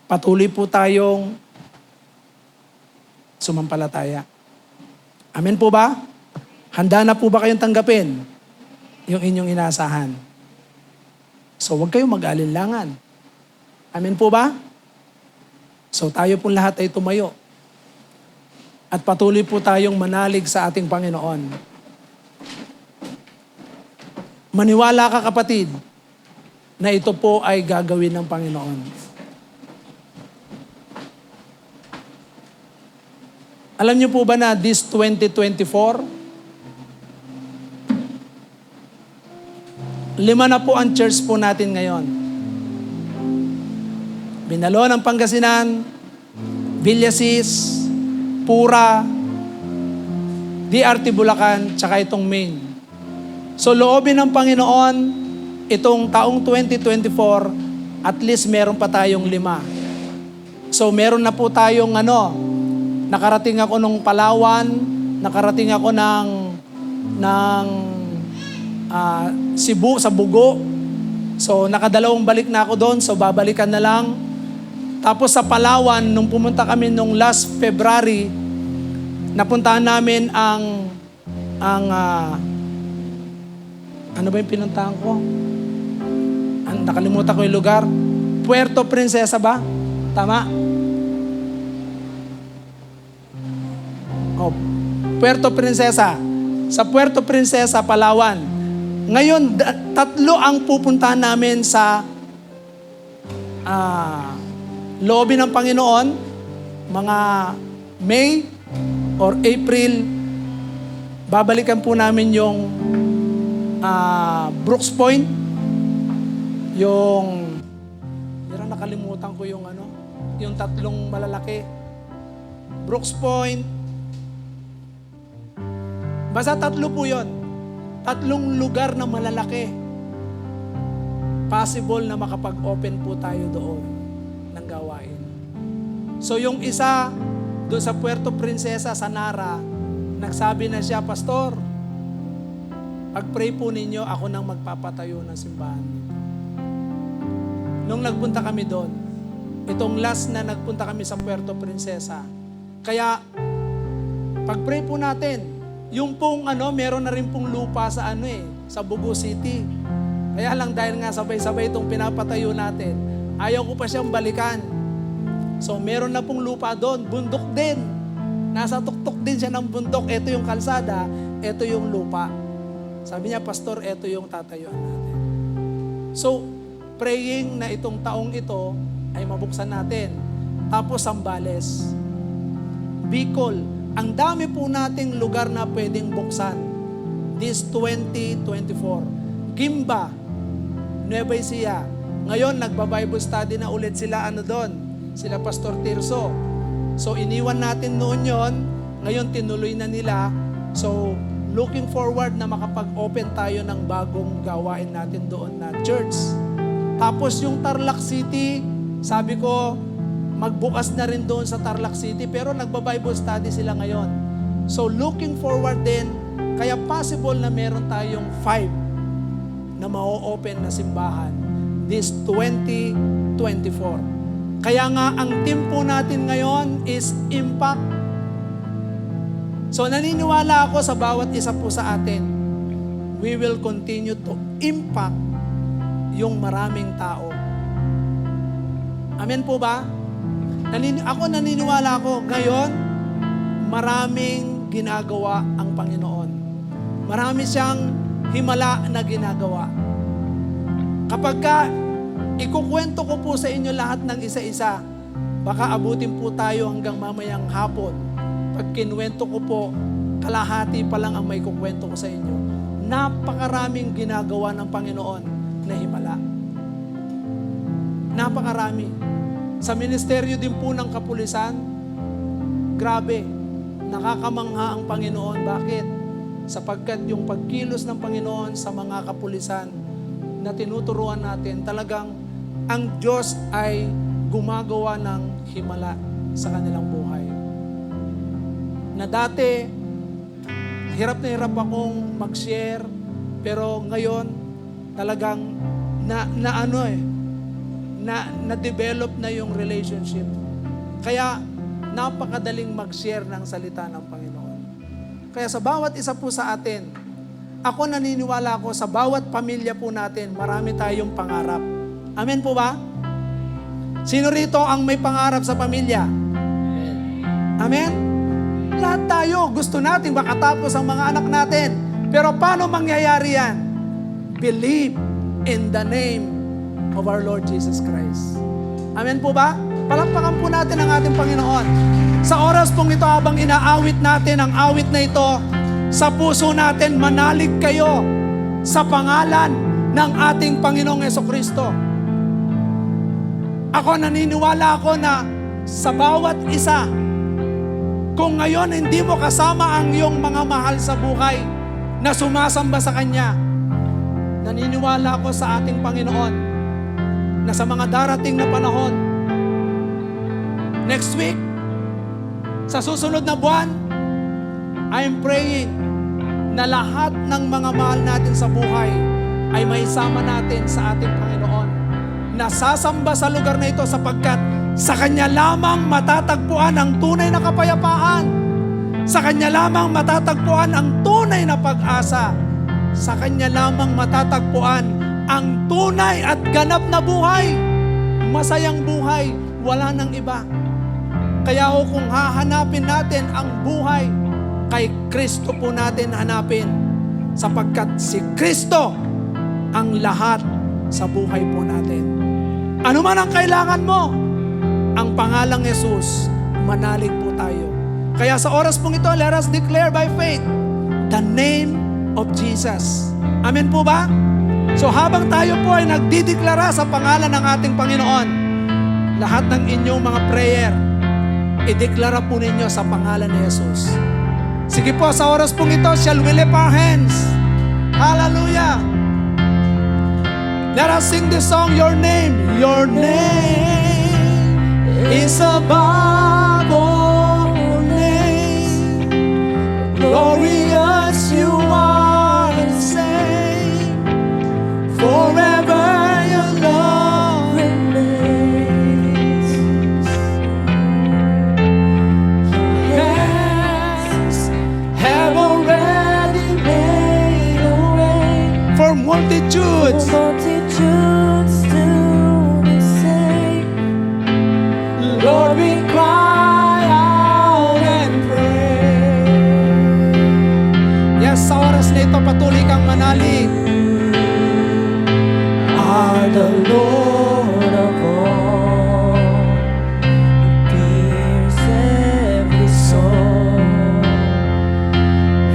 C: patuloy po tayong sumampalataya. Amen po ba? Handa na po ba kayong tanggapin yung inyong inaasahan? So huwag kayong mag-alinlangan. Amen po ba? So tayo pong lahat ay tumayo. At patuloy po tayong manalig sa ating Panginoon. Maniwala ka kapatid, na ito po ay gagawin ng Panginoon. Alam niyo po ba na this 2024, 5 na po ang church po natin ngayon. Binalon ng Pangasinan, Villasis, Pura, DRT Bulacan, tsaka itong Maine. So loobin ng Panginoon, itong taong 2024, at least meron pa tayong 5. So meron na po tayong nakarating ako nung Palawan, nakarating ako ng Cebu sa Bugo. So nakadalawang balik na ako doon, so babalikan na lang. Tapos sa Palawan, nung pumunta kami nung last February, napuntahan namin ano ba yung pinuntahan ko? Nakalimutan ko yung lugar. Puerto Princesa ba? Tama? Oh, Puerto Princesa. Sa Puerto Princesa, Palawan. Ngayon, 3 ang pupuntahan namin sa loobin ng Panginoon, mga May or April, babalikan po namin yung Brooks Point, pero nakalimutan ko yung yung 3 malalaki. Brooks Point, basta 3 po yun. 3 lugar na malalaki. Possible na makapag-open po tayo doon ng gawain. So yung isa, doon sa Puerto Princesa, sa Nara, nagsabi na siya, Pastor, pag-pray po ninyo, ako nang magpapatayo ng simbahan dito. Nung nagpunta kami doon, itong last na nagpunta kami sa Puerto Princesa, kaya pag-pray po natin, yung pong meron na rin pong lupa sa sa Bugo City. Kaya lang dahil nga sabay-sabay itong pinapatayo natin, ayaw ko pa siyang balikan. So meron na pong lupa doon, bundok din. Nasa tuktok din siya ng bundok. Ito yung kalsada, ito yung lupa. Sabi niya, Pastor, ito yung tatayuan natin. So, praying na itong taong ito ay mabuksan natin. Tapos Zambales, Bicol, ang dami po nating lugar na pwedeng buksan this 2024. Gimba, Nueva Ecija. Ngayon, nagba-Bible study na ulit sila doon. Sila Pastor Tirso. So, iniwan natin noon yon. Ngayon, tinuloy na nila. So, looking forward na makapag-open tayo ng bagong gawain natin doon na church. Tapos yung Tarlac City, sabi ko, magbukas na rin doon sa Tarlac City, pero nagba-Bible study sila ngayon. So looking forward din, kaya possible na meron tayong 5 na ma-open na simbahan this 2024. Kaya nga, ang team po natin ngayon is Impact. So naniniwala ako sa bawat isa po sa atin, we will continue to impact yung maraming tao. Amen po ba? Ako naniniwala ako, ngayon, maraming ginagawa ang Panginoon. Marami siyang himala na ginagawa. Kapag ikukwento ko po sa inyo lahat ng isa-isa, baka abutin po tayo hanggang mamayang hapon. Pag kinuwento ko po, kalahati pa lang ang may kukwento ko sa inyo. Napakaraming ginagawa ng Panginoon na himala. Napakarami. Sa ministeryo din po ng kapulisan, grabe, nakakamangha ang Panginoon. Bakit? Sapagkat yung pagkilos ng Panginoon sa mga kapulisan na tinuturuan natin, talagang ang Diyos ay gumagawa ng himala. sa kanilang buhay. Na dati, hirap na hirap akong mag-share, pero ngayon, talagang na-develop na yung relationship. Kaya, napakadaling mag-share ng salita ng Panginoon. Kaya sa bawat isa po sa atin, ako naniniwala ako sa bawat pamilya po natin, marami tayong pangarap. Amen po ba? Sino rito ang may pangarap sa pamilya? Amen? Lahat tayo, gusto natin makatapos ang mga anak natin. Pero paano mangyayari yan? Believe in the name of our Lord Jesus Christ. Amen po ba? Palakpakan po natin ang ating Panginoon. Sa oras pong ito, habang inaawit natin ang awit na ito, sa puso natin, manalig kayo sa pangalan ng ating Panginoong Jesucristo. Ako naniniwala ako na sa bawat isa, kung ngayon hindi mo kasama ang iyong mga mahal sa buhay na sumasamba sa Kanya, naniniwala ako sa ating Panginoon na sa mga darating na panahon, next week, sa susunod na buwan, I'm praying na lahat ng mga mahal natin sa buhay ay maisama natin sa ating Panginoon. Nasasamba sa lugar na ito sapagkat sa Kanya lamang matatagpuan ang tunay na kapayapaan. Sa Kanya lamang matatagpuan ang tunay na pag-asa. Sa Kanya lamang matatagpuan ang tunay at ganap na buhay. Masayang buhay, wala nang iba. Kaya kung hahanapin natin ang buhay, kay Kristo po natin hanapin, sapagkat si Kristo ang lahat sa buhay po natin. Ano man ang kailangan mo, ang pangalang Jesus, manalig po tayo. Kaya sa oras pong ito, let us declare by faith the name of Jesus. Amen po ba? So habang tayo po ay nagdideklara sa pangalan ng ating Panginoon, lahat ng inyong mga prayer, ideklara po ninyo sa pangalan ni Jesus. Sige po, sa oras pong ito, shall we lift our hands? Hallelujah! Let us sing this song, Your name is above all names. Glorious you are the same. Forever your love remains. Have already made a way for multitudes
A: to be saved.
C: Lord, we cry out and pray. Yes, sa oras na ito, patuloy kang manalig.
A: Are the Lord of all, who pierces every soul.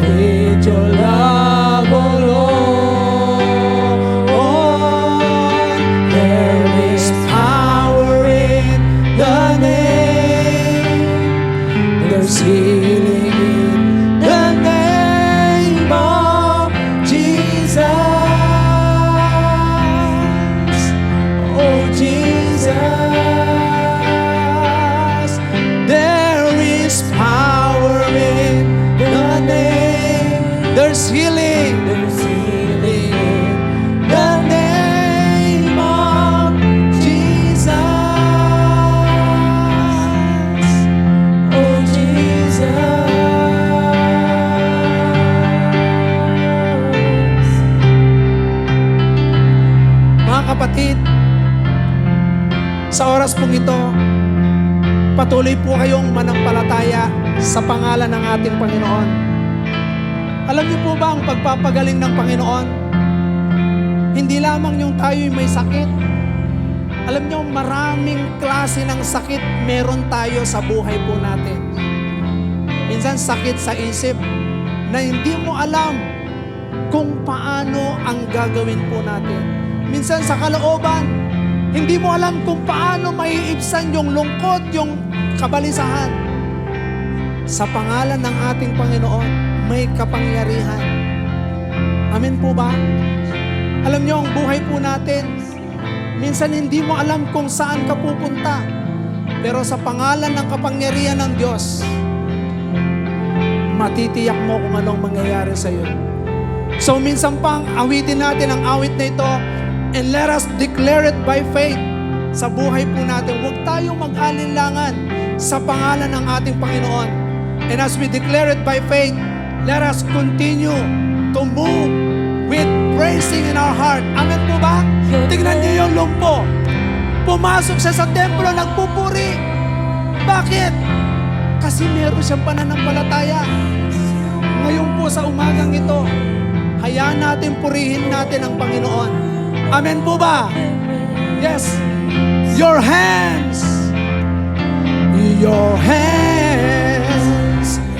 A: With your love, O Lord, there is power in the name. There's healing in the name of Jesus. Oh Jesus, there is power in the name. There's healing in the name of Jesus. Oh Jesus. Mga kapatid, sa oras pong ito, patuloy po kayong manampalataya sa pangalan ng ating Panginoon. Alam niyo po ba ang pagpapagaling ng Panginoon? Hindi lamang yung tayo'y may sakit. Alam niyo, maraming klase ng sakit meron tayo sa buhay po natin. Minsan sakit sa isip na hindi mo alam kung paano ang gagawin po natin. Minsan sa kalooban, hindi mo alam kung paano maiibsan yung lungkot, yung kabalisahan. Sa pangalan ng ating Panginoon, may kapangyarihan. Amen po ba? Alam niyo, ang buhay po natin, minsan hindi mo alam kung saan ka pupunta.
C: Pero sa pangalan ng kapangyarihan ng Diyos, matitiyak mo kung anong mangyayari sa iyo. So minsan pang awitin natin ang awit na ito, and let us declare it by faith sa buhay po natin. Huwag tayong mag-alinlangan sa pangalan ng ating Panginoon. And as we declare it by faith, let us continue to move with praising in our heart. Amen po ba? Tingnan niyo yung lumpo. Pumasok siya sa templo, nagpupuri. Bakit? Kasi meron siyang pananampalataya. Ngayon po sa umagang ito, hayaan natin purihin natin ang Panginoon. Amen po ba? Yes. Your hands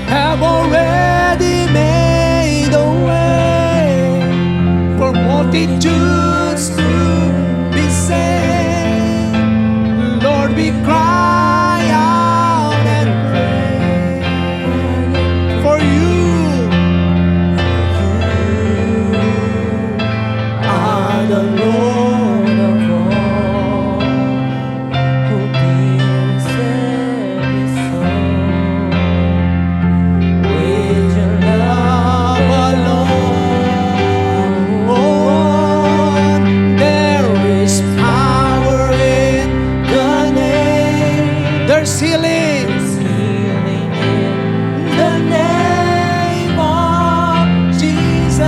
C: have already made a way for multitudes to be saved. Lord, we cry out and pray for you are the Lord of all, who gives every soul with your love alone. There is power in the name. There's healing. The name of Jesus.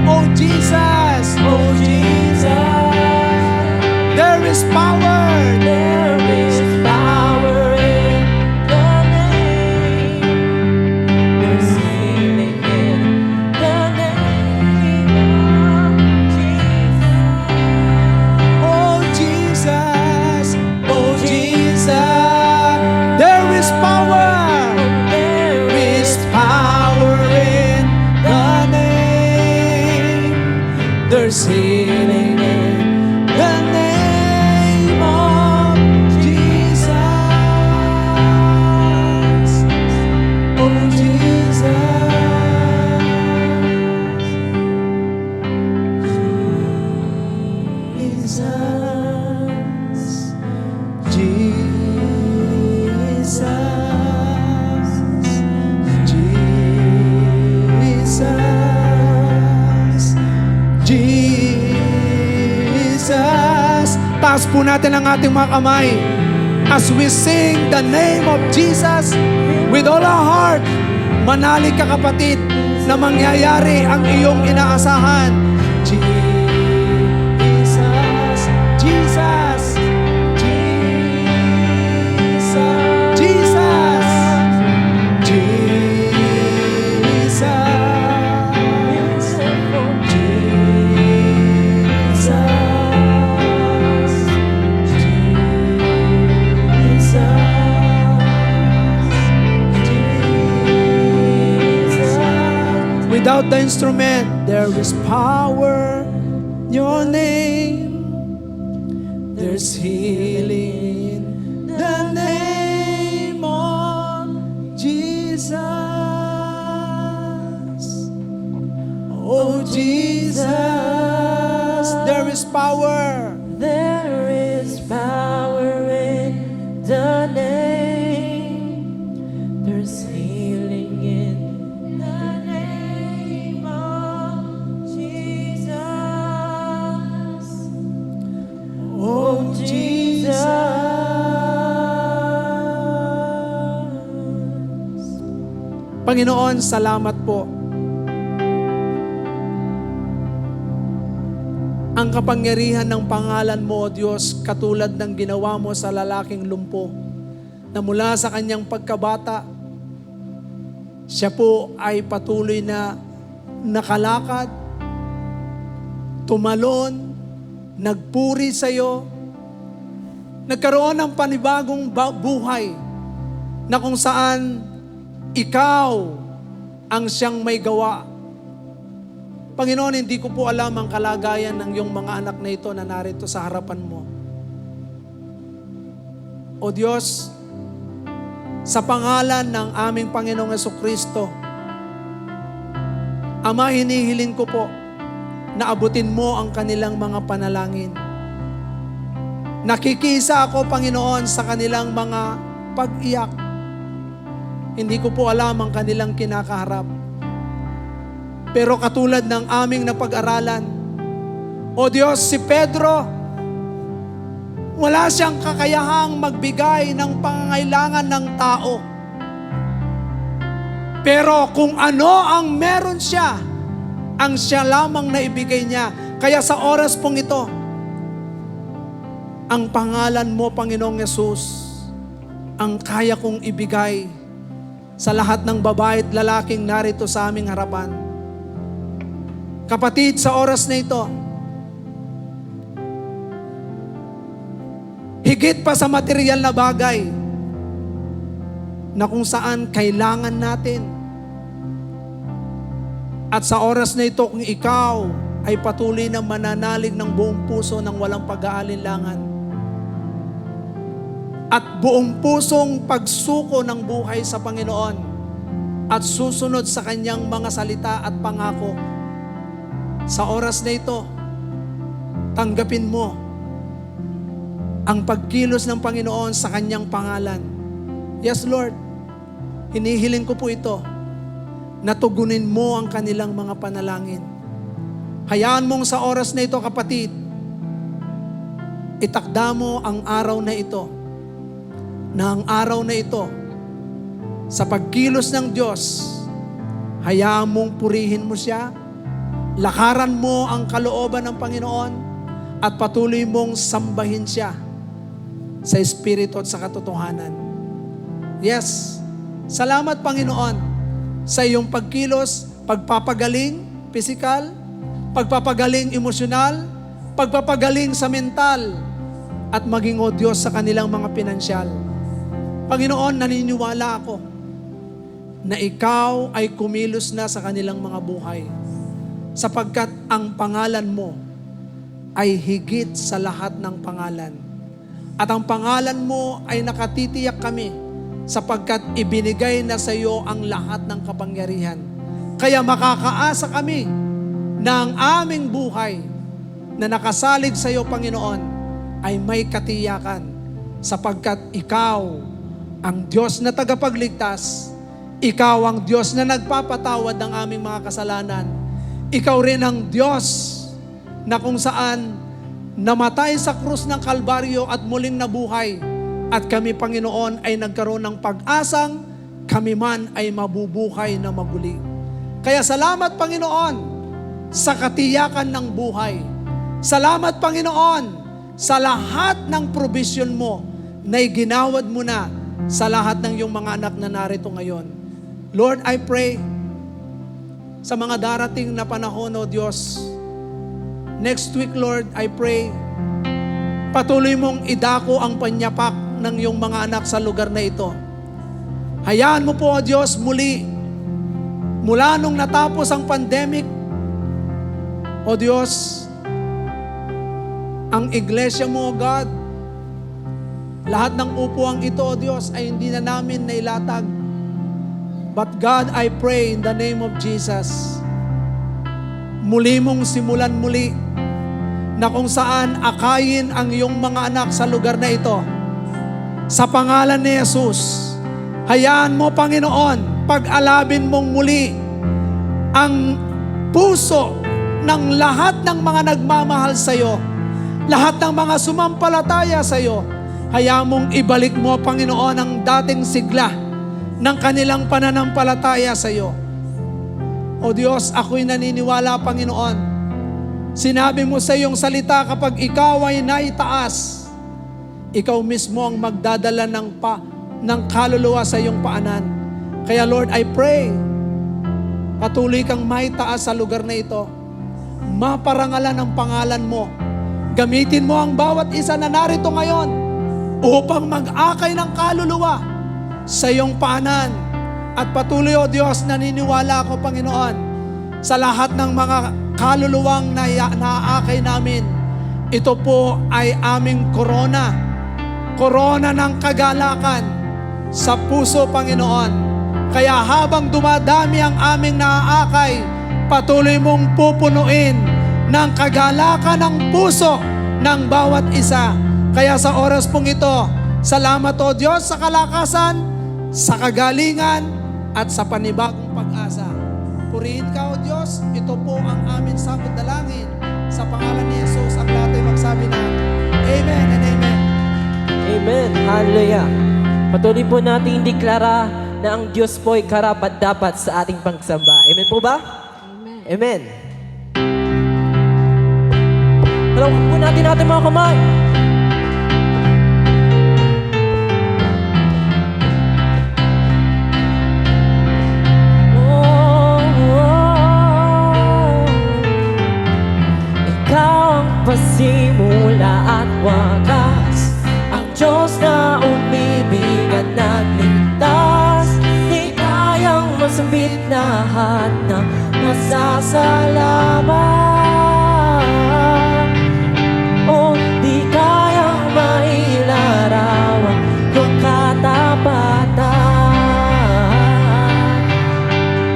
C: Oh Jesus. Oh Jesus. There is power. There is power in the name. There's healing in the name of Jesus. Oh Jesus. Oh Jesus. There is power. There is power in the name. There's healing in the name of Jesus. Oh Jesus. Jesus. Jesus. Jesus. Taas po natin ang ating mga kamay as we sing the name of Jesus with all our heart. Manalig ka kapatid na mangyayari ang iyong inaasahan. Jesus. Jesus. Jesus. Jesus. Without the instrument, there is power in your name. There's healing in the name of Jesus. Oh Jesus, there is power. There is power in the name. There's healing in the name of Jesus. Oh Jesus. Panginoon, salamat po. Ang kapangyarihan ng pangalan mo, O Diyos, katulad ng ginawa mo sa lalaking lumpo, na mula sa kanyang pagkabata, siya po ay patuloy na nakalakad, tumalon, nagpuri sa iyo, nagkaroon ng panibagong buhay na kung saan ikaw ang siyang may gawa. Panginoon, hindi ko po alam ang kalagayan ng iyong mga anak na ito na narito sa harapan mo. O Diyos, sa pangalan ng aming Panginoong Jesucristo, Ama, hinihiling ko po na abutin mo ang kanilang mga panalangin. Nakikisa ako, Panginoon, sa kanilang mga pag-iyak. Hindi ko po alam ang kanilang kinakaharap. Pero katulad ng aming napag-aralan, O Diyos, si Pedro, wala siyang kakayahang magbigay ng pangangailangan ng tao. Pero kung ano ang meron siya, ang siya lamang na ibigay niya. Kaya sa oras pong ito, ang pangalan mo, Panginoong Yesus, ang kaya kong ibigay sa lahat ng babae at lalaking narito sa aming harapan. Kapatid, sa oras na ito, higit pa sa material na bagay na kung saan kailangan natin. At sa oras na ito, kung ikaw ay patuloy na mananalig ng buong puso ng walang pag-aalinlangan at buong pusong pagsuko ng buhay sa Panginoon at susunod sa Kanyang mga salita at pangako, sa oras na ito, tanggapin mo ang pagkilos ng Panginoon sa Kanyang pangalan. Yes, Lord, hinihiling ko po ito, natugunin mo ang kanilang mga panalangin. Hayaan mong sa oras na ito, kapatid, itakda mo ang araw na ito, na ang araw na ito, sa pagkilos ng Diyos, hayaan mong purihin mo siya, lakaran mo ang kalooban ng Panginoon, at patuloy mong sambahin siya sa Espiritu at sa katotohanan. Yes, salamat Panginoon sa iyong pagkilos, pagpapagaling physical, pagpapagaling emosyonal, pagpapagaling sa mental, at maging o Diyos sa kanilang mga pinansyal. Panginoon, naniniwala ako na ikaw ay kumilos na sa kanilang mga buhay, sapagkat ang pangalan mo ay higit sa lahat ng pangalan. At ang pangalan mo ay nakatitiyak kami sapagkat ibinigay na sa iyo ang lahat ng kapangyarihan. Kaya makakaasa kami na ang aming buhay na nakasalig sa iyo, Panginoon, ay may katiyakan sapagkat ikaw ang Diyos na tagapagligtas, ikaw ang Diyos na nagpapatawad ng aming mga kasalanan, ikaw rin ang Diyos na kung saan namatay sa krus ng Kalbaryo at muling nabuhay, at kami, Panginoon, ay nagkaroon ng pag-asang kami man ay mabubuhay na maguli. Kaya salamat, Panginoon, sa katiyakan ng buhay. Salamat, Panginoon, sa lahat ng provision mo na iginawad mo na sa lahat ng iyong mga anak na narito ngayon. Lord, I pray sa mga darating na panahon, O Diyos, next week, Lord, I pray, patuloy mong idako ang panyapak ng iyong mga anak sa lugar na ito. Hayaan mo po, O Diyos, muli, mula nung natapos ang pandemic, O Diyos, ang iglesia mo, O God, lahat ng upuang ito, O Diyos, ay hindi na namin nailatag. But God, I pray in the name of Jesus, muli mong simulan muli na kung saan akayin ang iyong mga anak sa lugar na ito. Sa pangalan ni Jesus, hayaan mo, Panginoon, pag-alabin mong muli ang puso ng lahat ng mga nagmamahal sa iyo, lahat ng mga sumampalataya sa iyo. Hayaan mong ibalik mo, Panginoon, ang dating sigla ng kanilang pananampalataya sa iyo. O Diyos, ako'y naniniwala, Panginoon. Sinabi mo sa iyong salita, kapag ikaw ay naitaas, ikaw mismo ang magdadala ng kaluluwa sa iyong paanan. Kaya Lord, I pray, patuloy kang maitaas sa lugar na ito. Maparangalan ang pangalan mo. Gamitin mo ang bawat isa na narito ngayon upang mag-akay ng kaluluwa sa iyong paanan. At patuloy, O Diyos, naniniwala ako, Panginoon, sa lahat ng mga kaluluwang naaakay namin. Ito po ay aming korona ng kagalakan sa puso, Panginoon. Kaya habang dumadami ang aming naaakay, patuloy mong pupunuin ng kagalakan ng puso ng bawat isa. Kaya sa oras pong ito, salamat o Diyos sa kalakasan, sa kagalingan, at sa panibagong pag-asa. Purihin ka o Diyos, ito po ang amin sa dalangin. Sa pangalan ni Jesus, ang lahat ay magsabi na Amen and Amen.
D: Amen. Hallelujah. Patuloy po nating deklara na ang Diyos po ay karapat-dapat sa ating pagsamba. Amen po ba? Amen. Amen. Halawakan po natin mga kamay. Pasimula at wakas, ang Diyos na umibig at nagligtas. Di kayang masambit lahat ng masasalamat, o di kayang mailarawan yung katapatan,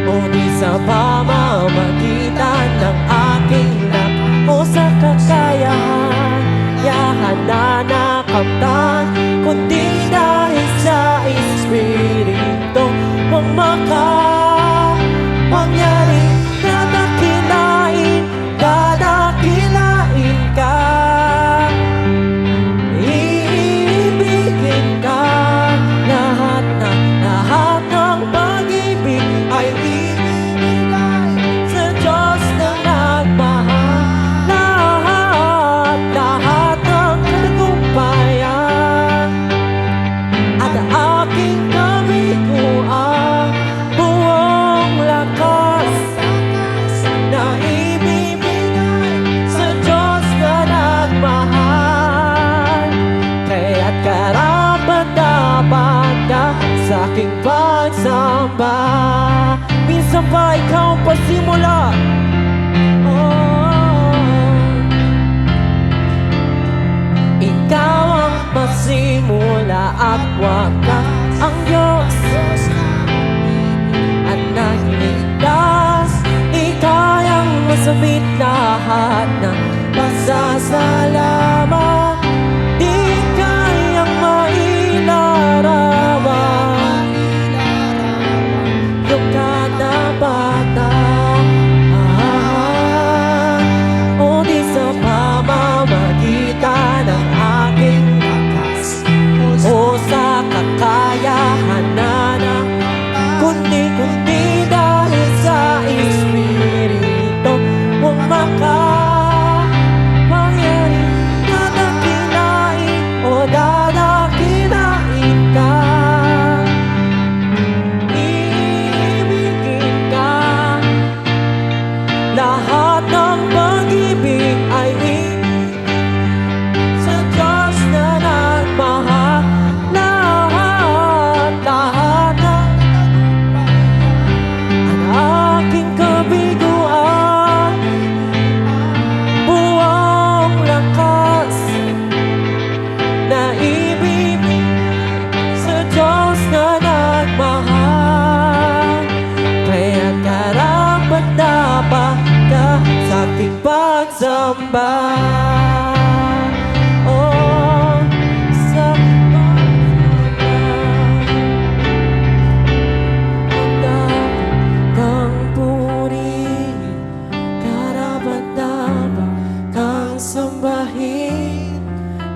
D: o di sa pamamagitan ng aking o sa kakayahan, yahan na nakamtan, kundi dahil sa Espiritu mong makapangyari. Dadakilain, dadakilain ka, iibigin ka, lahat ng pag-ibig ay ibigay sa Diyos na nagmahal. Sa aking pagsamba, minsan pa ikaw ang pasimula. Ikaw ang pasimula at wakas, ang Diyos at nagligtas. Di kayang masabit lahat ng pasasalamat, di kayang mailarawan yung katapatan, o di sa pamamagitan ng aking lakas, o sa kakayahan na kundi dahil sa Espiritu mong makapangyari. Dadakilain o dadakilain ka, iibigin ka, lahat ng pag-ibig ay sa Diyos na nagmahal. Lahat ang aking kabiguan, buong lakas na ibibigay sa Diyos na nagmahal. Kaya't karapat-dapat ka sa aking pagsamba. Oh, sa pagsamba, dapat kang purihin, karapat-dapat kang sambahin,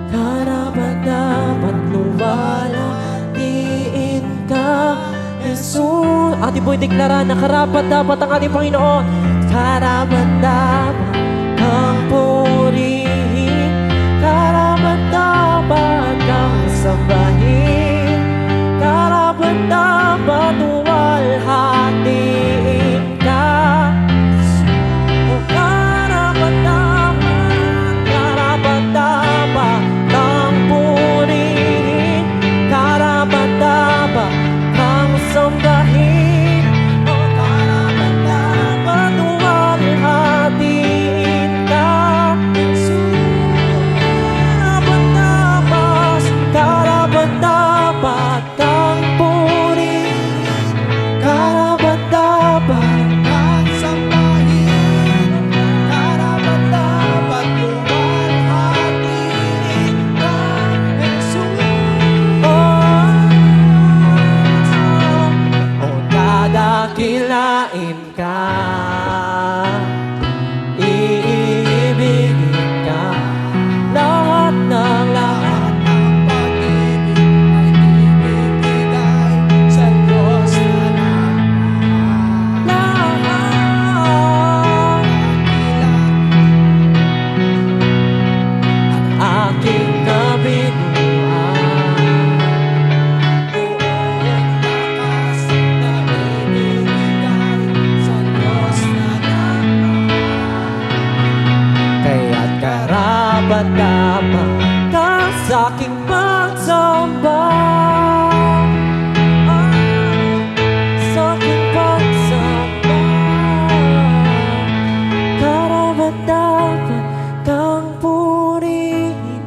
D: karapat-dapat luwalhatiin ka, Jesus. Ating po'y deklara na karapat-dapat ang ating Panginoon. Karapat-dapat kang purihin, karapat-dapat kang sambahin, karapat-dapat luwalhatiin ka. O karapat-dapat kang purihin, karapat-dapat kang sambahin, o karapat-dapat luwalhatiin at karapat-dapat ka sa aking pagsamba. Sa aking pagsamba, karapat-dapat kang purihin,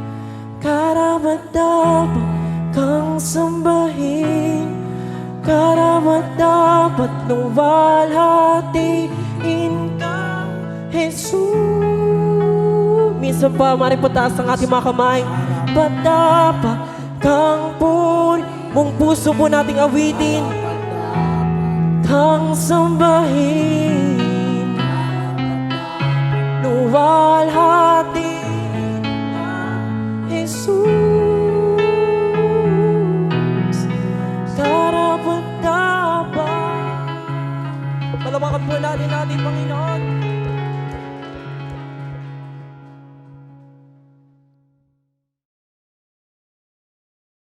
D: karapat-dapat kang sambahin, karapat-dapat luwalhatiin ka, Jesus. Minsan pa, maripataas ang ating mga kamay. Dapat kang puri, mong puso po nating awitin, kang sambahin, luwalhatiin ka, Jesus. Karapat-dapat. Palawakan po natin, Panginoon.